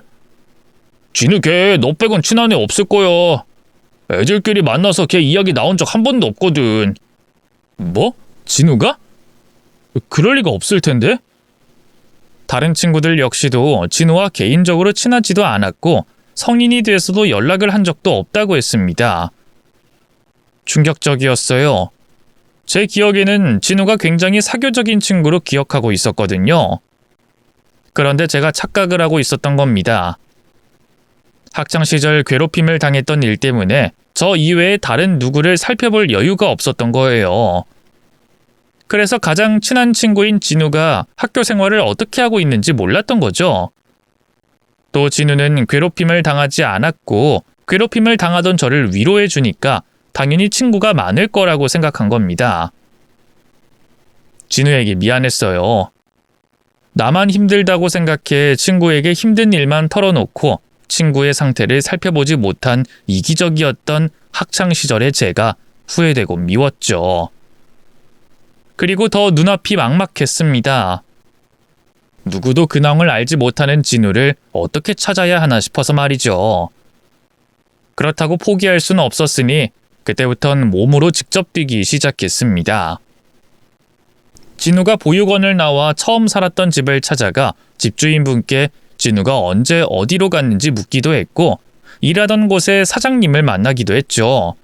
진우 걔 너 빼곤 친한 애 없을 거야. 애들끼리 만나서 걔 이야기 나온 적 한 번도 없거든. 뭐? 진우가? 그럴 리가 없을 텐데? 다른 친구들 역시도 진우와 개인적으로 친하지도 않았고 성인이 돼서도 연락을 한 적도 없다고 했습니다. 충격적이었어요. 제 기억에는 진우가 굉장히 사교적인 친구로 기억하고 있었거든요. 그런데 제가 착각을 하고 있었던 겁니다. 학창시절 괴롭힘을 당했던 일 때문에 저 이외에 다른 누구를 살펴볼 여유가 없었던 거예요. 그래서 가장 친한 친구인 진우가 학교 생활을 어떻게 하고 있는지 몰랐던 거죠. 또 진우는 괴롭힘을 당하지 않았고 괴롭힘을 당하던 저를 위로해 주니까 당연히 친구가 많을 거라고 생각한 겁니다. 진우에게 미안했어요. 나만 힘들다고 생각해 친구에게 힘든 일만 털어놓고 친구의 상태를 살펴보지 못한 이기적이었던 학창시절의 제가 후회되고 미웠죠. 그리고 더 눈앞이 막막했습니다. 누구도 근황을 알지 못하는 진우를 어떻게 찾아야 하나 싶어서 말이죠. 그렇다고 포기할 수는 없었으니 그때부턴 몸으로 직접 뛰기 시작했습니다. 진우가 보육원을 나와 처음 살았던 집을 찾아가 집주인분께 진우가 언제 어디로 갔는지 묻기도 했고 일하던 곳의 사장님을 만나기도 했죠.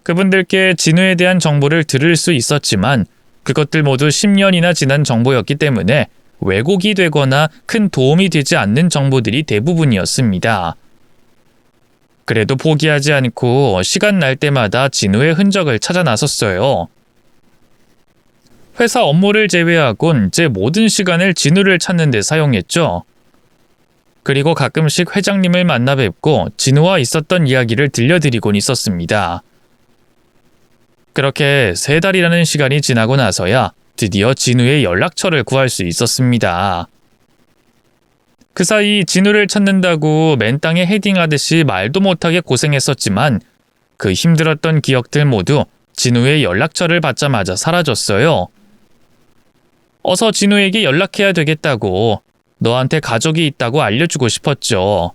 그분들께 진우에 대한 정보를 들을 수 있었지만 그것들 모두 10년이나 지난 정보였기 때문에 왜곡이 되거나 큰 도움이 되지 않는 정보들이 대부분이었습니다. 그래도 포기하지 않고 시간 날 때마다 진우의 흔적을 찾아 나섰어요. 회사 업무를 제외하곤 제 모든 시간을 진우를 찾는 데 사용했죠. 그리고 가끔씩 회장님을 만나 뵙고 진우와 있었던 이야기를 들려드리곤 있었습니다. 그렇게 3달이라는 시간이 지나고 나서야 드디어 진우의 연락처를 구할 수 있었습니다. 그 사이 진우를 찾는다고 맨땅에 헤딩하듯이 말도 못하게 고생했었지만 그 힘들었던 기억들 모두 진우의 연락처를 받자마자 사라졌어요. 어서 진우에게 연락해야 되겠다고, 너한테 가족이 있다고 알려주고 싶었죠.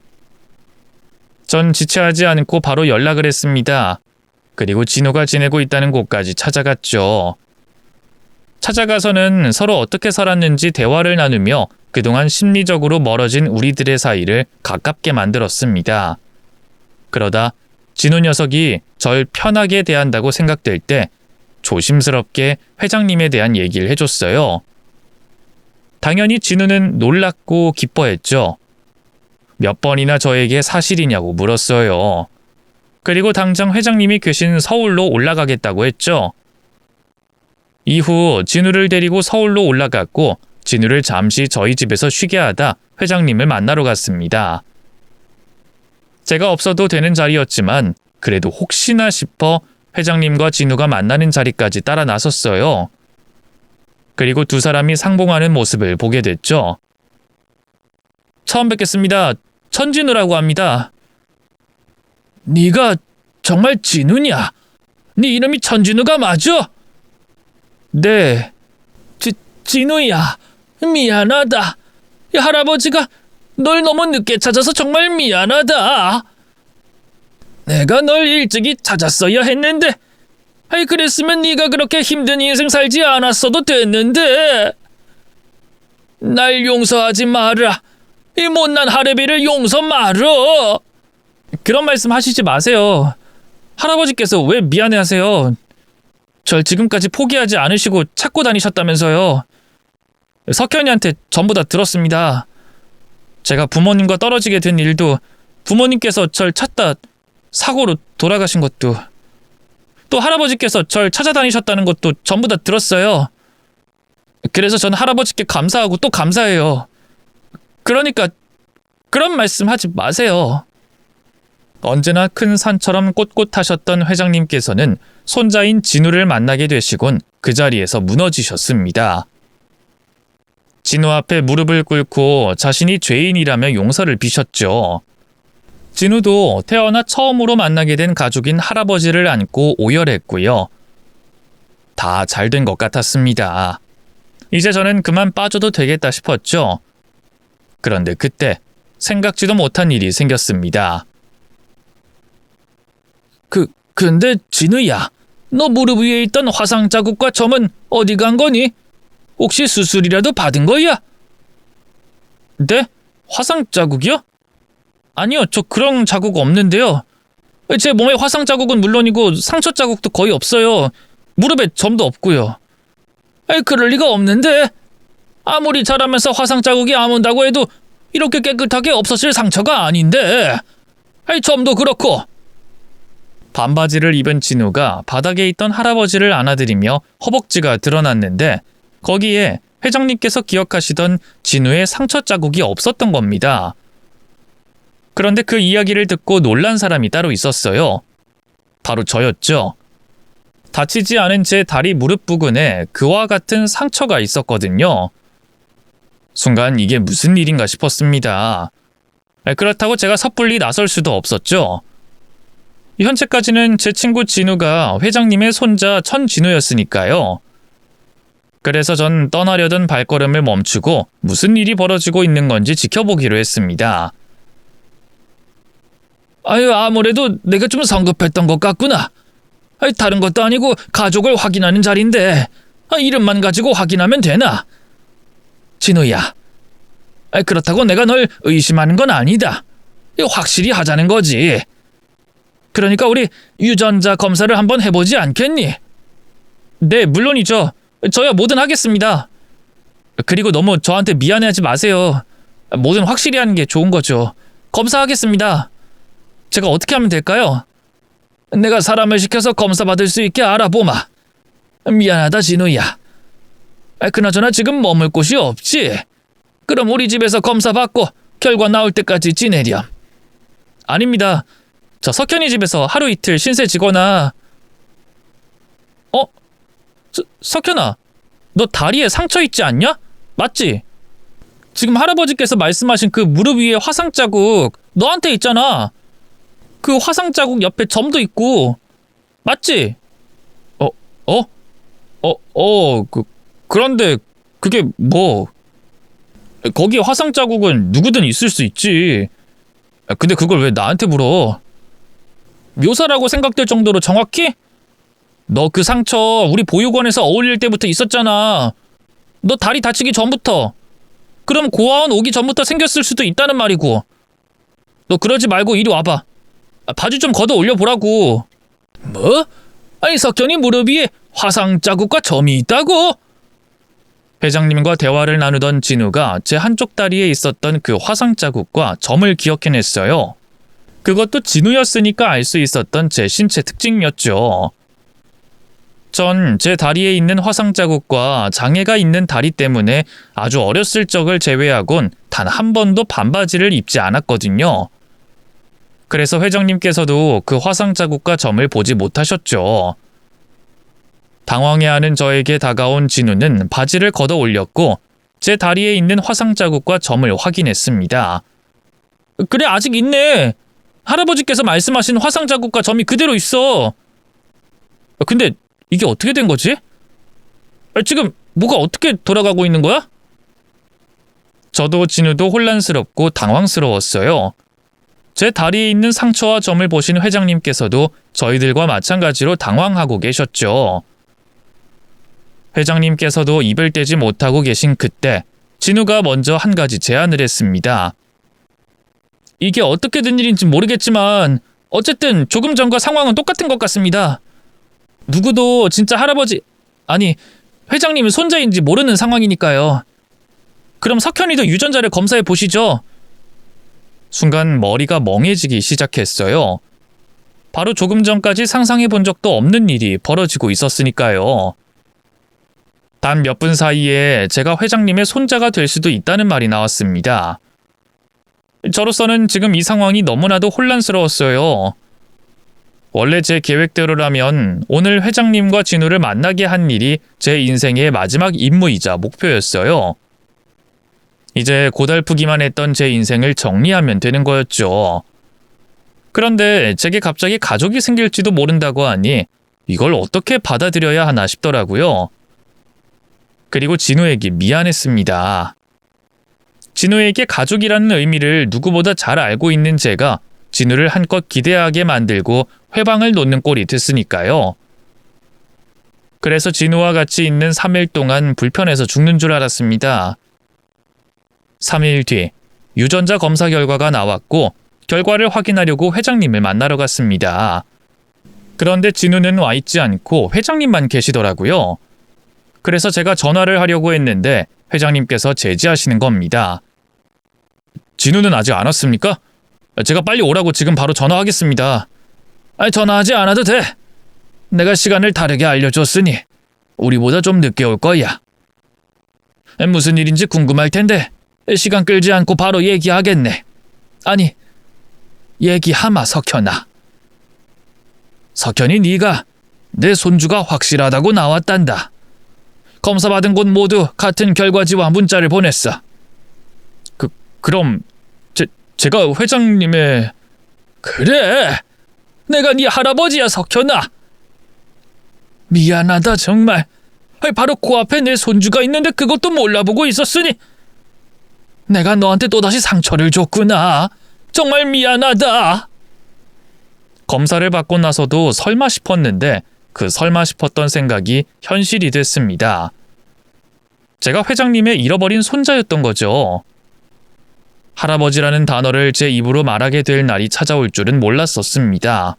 전 지체하지 않고 바로 연락을 했습니다. 그리고 진우가 지내고 있다는 곳까지 찾아갔죠. 찾아가서는 서로 어떻게 살았는지 대화를 나누며 그동안 심리적으로 멀어진 우리들의 사이를 가깝게 만들었습니다. 그러다 진우 녀석이 절 편하게 대한다고 생각될 때 조심스럽게 회장님에 대한 얘기를 해줬어요. 당연히 진우는 놀랐고 기뻐했죠. 몇 번이나 저에게 사실이냐고 물었어요. 그리고 당장 회장님이 계신 서울로 올라가겠다고 했죠. 이후 진우를 데리고 서울로 올라갔고 진우를 잠시 저희 집에서 쉬게 하다 회장님을 만나러 갔습니다. 제가 없어도 되는 자리였지만 그래도 혹시나 싶어 회장님과 진우가 만나는 자리까지 따라 나섰어요. 그리고 두 사람이 상봉하는 모습을 보게 됐죠. 처음 뵙겠습니다. 천진우라고 합니다. 네가 정말 진우냐? 네 이름이 천진우가 맞아? 네. 진우야, 미안하다. 할아버지가 널 너무 늦게 찾아서 정말 미안하다. 내가 널 일찍이 찾았어야 했는데, 그랬으면 네가 그렇게 힘든 인생 살지 않았어도 됐는데. 날 용서하지 마라. 이 못난 할애비를 용서 마라. 그런 말씀 하시지 마세요. 할아버지께서 왜 미안해하세요? 절 지금까지 포기하지 않으시고 찾고 다니셨다면서요. 석현이한테 전부 다 들었습니다. 제가 부모님과 떨어지게 된 일도, 부모님께서 절 찾다 사고로 돌아가신 것도, 또 할아버지께서 절 찾아다니셨다는 것도 전부 다 들었어요. 그래서 전 할아버지께 감사하고 또 감사해요. 그러니까 그런 말씀 하지 마세요. 언제나 큰 산처럼 꼿꼿하셨던 회장님께서는 손자인 진우를 만나게 되시곤 그 자리에서 무너지셨습니다. 진우 앞에 무릎을 꿇고 자신이 죄인이라며 용서를 비셨죠. 진우도 태어나 처음으로 만나게 된 가족인 할아버지를 안고 오열했고요. 다 잘 된 것 같았습니다. 이제 저는 그만 빠져도 되겠다 싶었죠. 그런데 그때 생각지도 못한 일이 생겼습니다. 근데 진우야, 너 무릎 위에 있던 화상 자국과 점은 어디 간 거니? 혹시 수술이라도 받은 거야? 네? 화상 자국이요? 아니요, 저 그런 자국 없는데요. 제 몸에 화상 자국은 물론이고 상처 자국도 거의 없어요. 무릎에 점도 없고요. 그럴 리가 없는데. 아무리 자라면서 화상 자국이 아문다고 해도 이렇게 깨끗하게 없어질 상처가 아닌데. 점도 그렇고. 반바지를 입은 진우가 바닥에 있던 할아버지를 안아들이며 허벅지가 드러났는데 거기에 회장님께서 기억하시던 진우의 상처 자국이 없었던 겁니다. 그런데 그 이야기를 듣고 놀란 사람이 따로 있었어요. 바로 저였죠. 다치지 않은 제 다리 무릎 부근에 그와 같은 상처가 있었거든요. 순간 이게 무슨 일인가 싶었습니다. 그렇다고 제가 섣불리 나설 수도 없었죠. 현재까지는 제 친구 진우가 회장님의 손자 천진우였으니까요. 그래서 전 떠나려던 발걸음을 멈추고 무슨 일이 벌어지고 있는 건지 지켜보기로 했습니다. 아무래도 내가 좀 성급했던 것 같구나. 다른 것도 아니고 가족을 확인하는 자리인데 이름만 가지고 확인하면 되나? 진우야, 그렇다고 내가 널 의심하는 건 아니다. 확실히 하자는 거지. 그러니까 우리 유전자 검사를 한번 해보지 않겠니? 네, 물론이죠. 저야 뭐든 하겠습니다. 그리고 너무 저한테 미안해하지 마세요. 뭐든 확실히 하는 게 좋은 거죠. 검사하겠습니다. 제가 어떻게 하면 될까요? 내가 사람을 시켜서 검사 받을 수 있게 알아보마. 미안하다, 진우야. 그나저나 지금 머물 곳이 없지? 그럼 우리 집에서 검사 받고 결과 나올 때까지 지내렴. 아닙니다. 저 석현이 집에서 하루 이틀 신세지거나. 석현아, 너 다리에 상처 있지 않냐? 맞지? 지금 할아버지께서 말씀하신 그 무릎 위에 화상 자국 너한테 있잖아. 그 화상 자국 옆에 점도 있고. 맞지? 그런데 그게 뭐. 거기에 화상 자국은 누구든 있을 수 있지. 근데 그걸 왜 나한테 물어? 묘사라고 생각될 정도로 정확히? 너 그 상처 우리 보육원에서 어울릴 때부터 있었잖아. 너 다리 다치기 전부터. 그럼 고아원 오기 전부터 생겼을 수도 있다는 말이고. 너 그러지 말고 이리 와봐. 바지 좀 걷어 올려보라고. 뭐? 아니 석현이 무릎 위에 화상 자국과 점이 있다고? 회장님과 대화를 나누던 진우가 제 한쪽 다리에 있었던 그 화상 자국과 점을 기억해냈어요. 그것도 진우였으니까 알 수 있었던 제 신체 특징이었죠. 전 제 다리에 있는 화상 자국과 장애가 있는 다리 때문에 아주 어렸을 적을 제외하곤 단 한 번도 반바지를 입지 않았거든요. 그래서 회장님께서도 그 화상 자국과 점을 보지 못하셨죠. 당황해하는 저에게 다가온 진우는 바지를 걷어 올렸고 제 다리에 있는 화상 자국과 점을 확인했습니다. 그래, 아직 있네. 할아버지께서 말씀하신 화상 자국과 점이 그대로 있어. 근데 이게 어떻게 된 거지? 지금 뭐가 어떻게 돌아가고 있는 거야? 저도 진우도 혼란스럽고 당황스러웠어요. 제 다리에 있는 상처와 점을 보신 회장님께서도 저희들과 마찬가지로 당황하고 계셨죠. 회장님께서도 입을 떼지 못하고 계신 그때 진우가 먼저 한 가지 제안을 했습니다. 이게 어떻게 된 일인지 모르겠지만 어쨌든 조금 전과 상황은 똑같은 것 같습니다. 누구도 진짜 할아버지, 아니 회장님이 손자인지 모르는 상황이니까요. 그럼 석현이도 유전자를 검사해 보시죠. 순간 머리가 멍해지기 시작했어요. 바로 조금 전까지 상상해 본 적도 없는 일이 벌어지고 있었으니까요. 단 몇 분 사이에 제가 회장님의 손자가 될 수도 있다는 말이 나왔습니다. 저로서는 지금 이 상황이 너무나도 혼란스러웠어요. 원래 제 계획대로라면 오늘 회장님과 진우를 만나게 한 일이 제 인생의 마지막 임무이자 목표였어요. 이제 고달프기만 했던 제 인생을 정리하면 되는 거였죠. 그런데 제게 갑자기 가족이 생길지도 모른다고 하니 이걸 어떻게 받아들여야 하나 싶더라고요. 그리고 진우에게 미안했습니다. 진우에게 가족이라는 의미를 누구보다 잘 알고 있는 제가 진우를 한껏 기대하게 만들고 회방을 놓는 꼴이 됐으니까요. 그래서 진우와 같이 있는 3일 동안 불편해서 죽는 줄 알았습니다. 3일 뒤 유전자 검사 결과가 나왔고 결과를 확인하려고 회장님을 만나러 갔습니다. 그런데 진우는 와 있지 않고 회장님만 계시더라고요. 그래서 제가 전화를 하려고 했는데 회장님께서 제지하시는 겁니다. 진우는 아직 안 왔습니까? 제가 빨리 오라고 지금 바로 전화하겠습니다. 전화하지 않아도 돼. 내가 시간을 다르게 알려줬으니 우리보다 좀 늦게 올 거야. 무슨 일인지 궁금할 텐데 시간 끌지 않고 바로 얘기하겠네. 아니, 얘기하마 석현아. 석현이 네가 내 손주가 확실하다고 나왔단다. 검사 받은 곳 모두 같은 결과지와 문자를 보냈어. 그럼 제가 회장님의... 그래! 내가 네 할아버지야 석현아. 미안하다 정말. 바로 코앞에 내 손주가 있는데 그것도 몰라보고 있었으니 내가 너한테 또다시 상처를 줬구나. 정말 미안하다. 검사를 받고 나서도 설마 싶었는데 그 설마 싶었던 생각이 현실이 됐습니다. 제가 회장님의 잃어버린 손자였던 거죠. 할아버지라는 단어를 제 입으로 말하게 될 날이 찾아올 줄은 몰랐었습니다.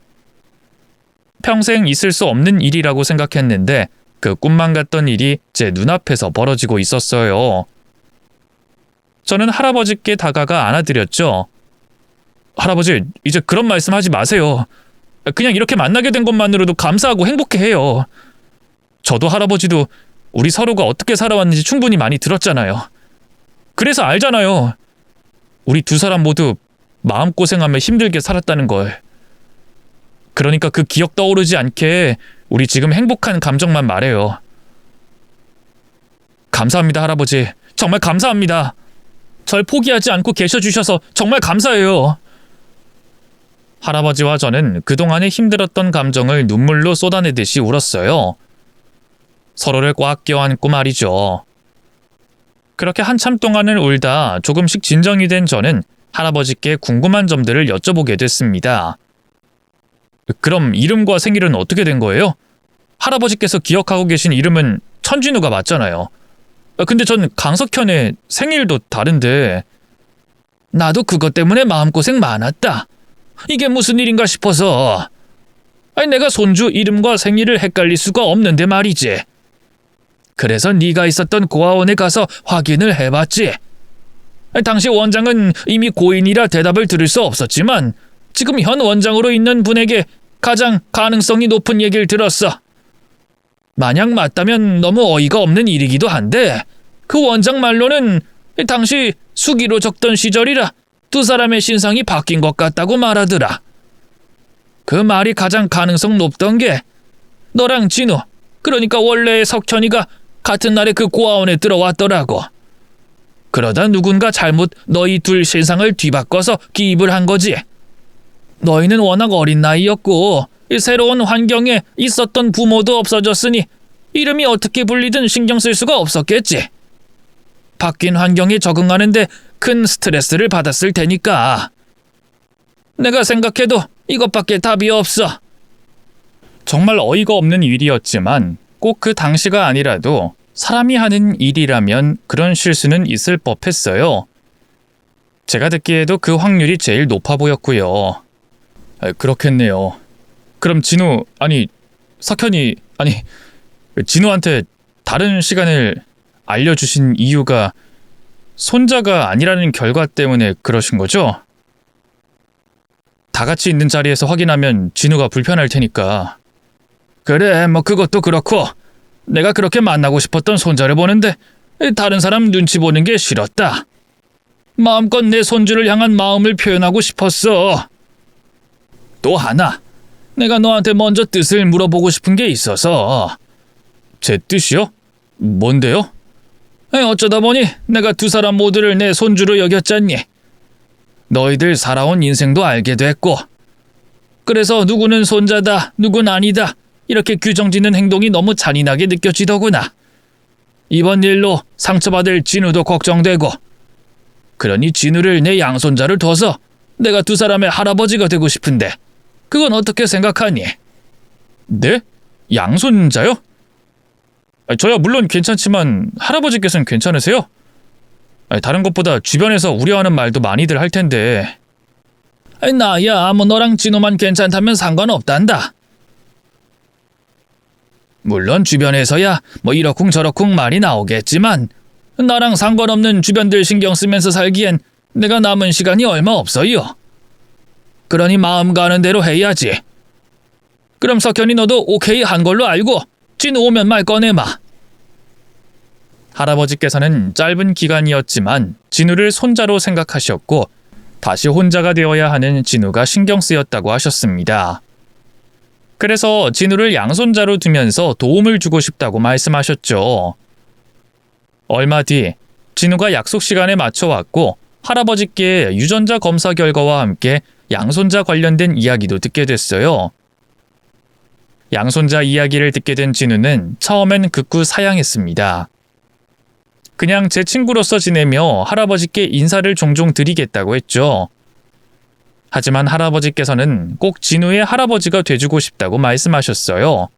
평생 있을 수 없는 일이라고 생각했는데 그 꿈만 같던 일이 제 눈앞에서 벌어지고 있었어요. 저는 할아버지께 다가가 안아드렸죠. 할아버지, 이제 그런 말씀하지 마세요. 그냥 이렇게 만나게 된 것만으로도 감사하고 행복해해요. 저도 할아버지도 우리 서로가 어떻게 살아왔는지 충분히 많이 들었잖아요. 그래서 알잖아요. 우리 두 사람 모두 마음고생하며 힘들게 살았다는 걸. 그러니까 그 기억 떠오르지 않게 우리 지금 행복한 감정만 말해요. 감사합니다, 할아버지. 정말 감사합니다. 절 포기하지 않고 계셔주셔서 정말 감사해요. 할아버지와 저는 그동안의 힘들었던 감정을 눈물로 쏟아내듯이 울었어요. 서로를 꽉 껴안고 말이죠. 그렇게 한참 동안을 울다 조금씩 진정이 된 저는 할아버지께 궁금한 점들을 여쭤보게 됐습니다. 그럼 이름과 생일은 어떻게 된 거예요? 할아버지께서 기억하고 계신 이름은 천진우가 맞잖아요. 근데 전 강석현의 생일도 다른데. 나도 그것 때문에 마음고생 많았다. 이게 무슨 일인가 싶어서. 내가 손주 이름과 생일을 헷갈릴 수가 없는데 말이지. 그래서 네가 있었던 고아원에 가서 확인을 해봤지. 당시 원장은 이미 고인이라 대답을 들을 수 없었지만 지금 현 원장으로 있는 분에게 가장 가능성이 높은 얘기를 들었어. 만약 맞다면 너무 어이가 없는 일이기도 한데 그 원장 말로는 당시 수기로 적던 시절이라 두 사람의 신상이 바뀐 것 같다고 말하더라. 그 말이 가장 가능성 높던 게 너랑 진우, 그러니까 원래의 석현이가 같은 날에 그 고아원에 들어왔더라고. 그러다 누군가 잘못 너희 둘 신상을 뒤바꿔서 기입을 한 거지. 너희는 워낙 어린 나이였고 새로운 환경에 있었던 부모도 없어졌으니 이름이 어떻게 불리든 신경 쓸 수가 없었겠지. 바뀐 환경에 적응하는데 큰 스트레스를 받았을 테니까. 내가 생각해도 이것밖에 답이 없어. 정말 어이가 없는 일이었지만 꼭 그 당시가 아니라도 사람이 하는 일이라면 그런 실수는 있을 법했어요. 제가 듣기에도 그 확률이 제일 높아 보였고요. 그렇겠네요. 그럼 진우한테 다른 시간을 알려주신 이유가 손자가 아니라는 결과 때문에 그러신 거죠? 다 같이 있는 자리에서 확인하면 진우가 불편할 테니까. 그래, 뭐 그것도 그렇고 내가 그렇게 만나고 싶었던 손자를 보는데 다른 사람 눈치 보는 게 싫었다. 마음껏 내 손주를 향한 마음을 표현하고 싶었어. 또 하나, 내가 너한테 먼저 뜻을 물어보고 싶은 게 있어서. 제 뜻이요? 뭔데요? 어쩌다 보니 내가 두 사람 모두를 내 손주로 여겼잖니. 너희들 살아온 인생도 알게 됐고, 그래서 누구는 손자다, 누군 아니다 이렇게 규정짓는 행동이 너무 잔인하게 느껴지더구나. 이번 일로 상처받을 진우도 걱정되고, 그러니 진우를 내 양손자를 둬서 내가 두 사람의 할아버지가 되고 싶은데 그건 어떻게 생각하니? 네? 양손자요? 저야 물론 괜찮지만 할아버지께서는 괜찮으세요? 다른 것보다 주변에서 우려하는 말도 많이들 할 텐데. 나야 뭐 너랑 진우만 괜찮다면 상관없단다. 물론 주변에서야 뭐 이러쿵 저러쿵 말이 나오겠지만 나랑 상관없는 주변들 신경 쓰면서 살기엔 내가 남은 시간이 얼마 없어요. 그러니 마음 가는 대로 해야지. 그럼 석현이 너도 오케이 한 걸로 알고 진우 오면 말 꺼내마. 할아버지께서는 짧은 기간이었지만 진우를 손자로 생각하셨고 다시 혼자가 되어야 하는 진우가 신경 쓰였다고 하셨습니다. 그래서 진우를 양손자로 두면서 도움을 주고 싶다고 말씀하셨죠. 얼마 뒤 진우가 약속 시간에 맞춰 왔고 할아버지께 유전자 검사 결과와 함께 양손자 관련된 이야기도 듣게 됐어요. 양손자 이야기를 듣게 된 진우는 처음엔 극구 사양했습니다. 그냥 제 친구로서 지내며 할아버지께 인사를 종종 드리겠다고 했죠. 하지만 할아버지께서는 꼭 진우의 할아버지가 돼주고 싶다고 말씀하셨어요.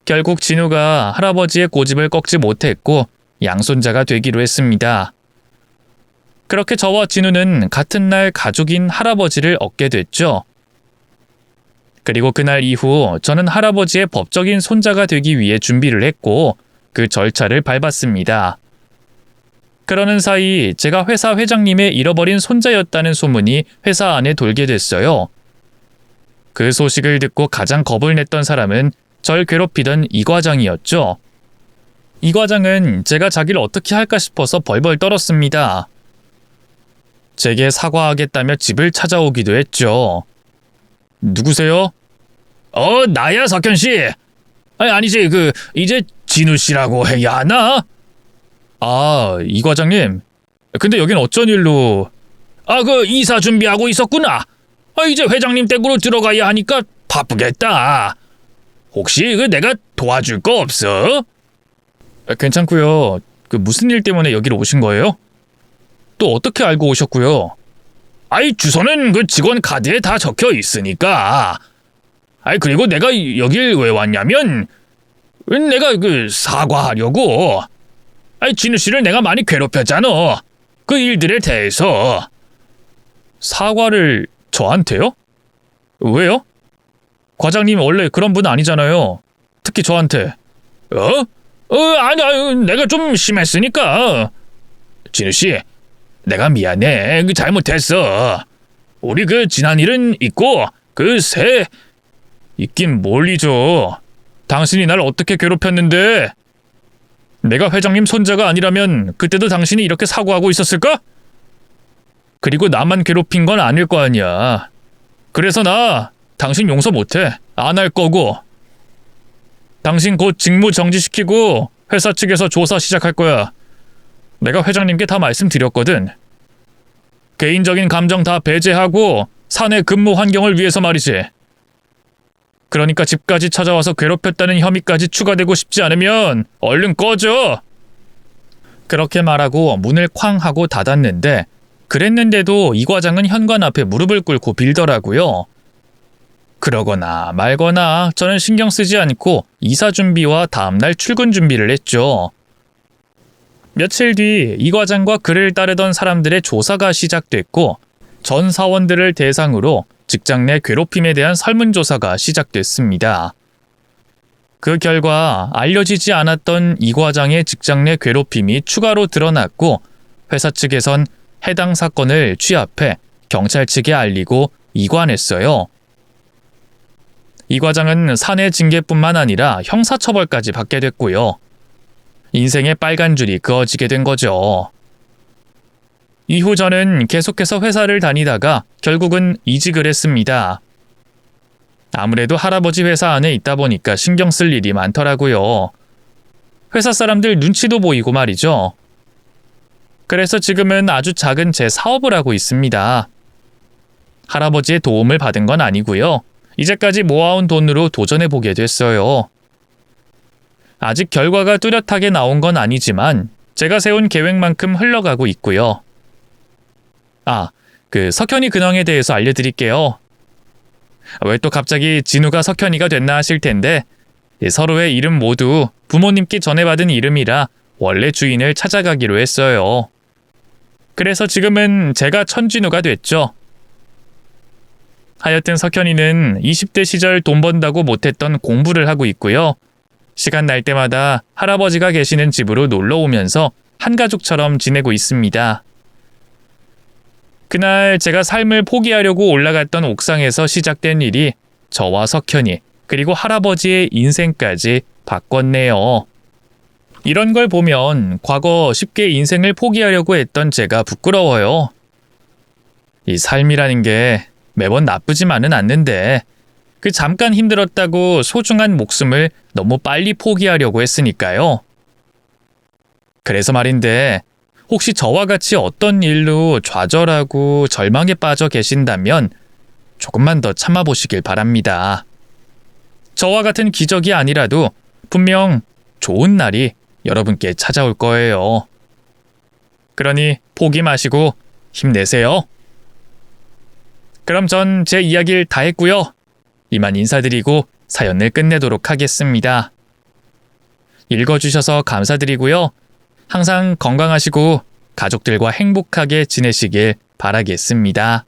결국 진우가 할아버지의 고집을 꺾지 못했고 양손자가 되기로 했습니다. 그렇게 저와 진우는 같은 날 가족인 할아버지를 얻게 됐죠. 그리고 그날 이후 저는 할아버지의 법적인 손자가 되기 위해 준비를 했고 그 절차를 밟았습니다. 그러는 사이 제가 회사 회장님의 잃어버린 손자였다는 소문이 회사 안에 돌게 됐어요. 그 소식을 듣고 가장 겁을 냈던 사람은 절 괴롭히던 이 과장이었죠. 이 과장은 제가 자기를 어떻게 할까 싶어서 벌벌 떨었습니다. 제게 사과하겠다며 집을 찾아오기도 했죠. 누구세요? 나야 석현씨. 아니지 이제 진우씨라고 해야 하나? 이 과장님. 근데 여긴 어쩐 일로? 이사 준비하고 있었구나. 이제 회장님 댁으로 들어가야 하니까 바쁘겠다. 혹시 내가 도와줄 거 없어? 괜찮고요. 무슨 일 때문에 여기로 오신 거예요? 또 어떻게 알고 오셨고요? 아이, 주소는 그 직원 카드에 다 적혀 있으니까. 아이, 그리고 내가 여길 왜 왔냐면 내가 그 사과하려고. 아이, 진우 씨를 내가 많이 괴롭혔잖아. 그 일들에 대해서. 사과를 저한테요? 왜요? 과장님 원래 그런 분 아니잖아요. 특히 저한테. 아니, 내가 좀 심했으니까. 진우 씨, 내가 미안해. 잘못했어. 우리 그 지난 일은 있고 새 있긴 뭘 잊어. 당신이 날 어떻게 괴롭혔는데. 내가 회장님 손자가 아니라면 그때도 당신이 이렇게 사고하고 있었을까? 그리고 나만 괴롭힌 건 아닐 거 아니야. 그래서 나 당신 용서 못해. 안 할 거고. 당신 곧 직무 정지시키고 회사 측에서 조사 시작할 거야. 내가 회장님께 다 말씀드렸거든. 개인적인 감정 다 배제하고 사내 근무 환경을 위해서 말이지. 그러니까 집까지 찾아와서 괴롭혔다는 혐의까지 추가되고 싶지 않으면 얼른 꺼져. 그렇게 말하고 문을 쾅 하고 닫았는데, 그랬는데도 이 과장은 현관 앞에 무릎을 꿇고 빌더라고요. 그러거나 말거나 저는 신경 쓰지 않고 이사 준비와 다음날 출근 준비를 했죠. 며칠 뒤 이 과장과 그를 따르던 사람들의 조사가 시작됐고, 전 사원들을 대상으로 직장 내 괴롭힘에 대한 설문조사가 시작됐습니다. 그 결과 알려지지 않았던 이 과장의 직장 내 괴롭힘이 추가로 드러났고, 회사 측에선 해당 사건을 취합해 경찰 측에 알리고 이관했어요. 이 과장은 사내 징계뿐만 아니라 형사처벌까지 받게 됐고요. 인생의 빨간 줄이 그어지게 된 거죠. 이후 저는 계속해서 회사를 다니다가 결국은 이직을 했습니다. 아무래도 할아버지 회사 안에 있다 보니까 신경 쓸 일이 많더라고요. 회사 사람들 눈치도 보이고 말이죠. 그래서 지금은 아주 작은 제 사업을 하고 있습니다. 할아버지의 도움을 받은 건 아니고요. 이제까지 모아온 돈으로 도전해보게 됐어요. 아직 결과가 뚜렷하게 나온 건 아니지만 제가 세운 계획만큼 흘러가고 있고요. 석현이 근황에 대해서 알려드릴게요. 왜 또 갑자기 진우가 석현이가 됐나 하실 텐데, 서로의 이름 모두 부모님께 전해받은 이름이라 원래 주인을 찾아가기로 했어요. 그래서 지금은 제가 천진우가 됐죠. 하여튼 석현이는 20대 시절 돈 번다고 못했던 공부를 하고 있고요. 시간 날 때마다 할아버지가 계시는 집으로 놀러 오면서 한가족처럼 지내고 있습니다. 그날 제가 삶을 포기하려고 올라갔던 옥상에서 시작된 일이 저와 석현이, 그리고 할아버지의 인생까지 바꿨네요. 이런 걸 보면 과거 쉽게 인생을 포기하려고 했던 제가 부끄러워요. 이 삶이라는 게 매번 나쁘지만은 않는데, 그 잠깐 힘들었다고 소중한 목숨을 너무 빨리 포기하려고 했으니까요. 그래서 말인데, 혹시 저와 같이 어떤 일로 좌절하고 절망에 빠져 계신다면 조금만 더 참아보시길 바랍니다. 저와 같은 기적이 아니라도 분명 좋은 날이 여러분께 찾아올 거예요. 그러니 포기 마시고 힘내세요. 그럼 전 제 이야기를 다 했고요. 이만 인사드리고 사연을 끝내도록 하겠습니다. 읽어주셔서 감사드리고요. 항상 건강하시고 가족들과 행복하게 지내시길 바라겠습니다.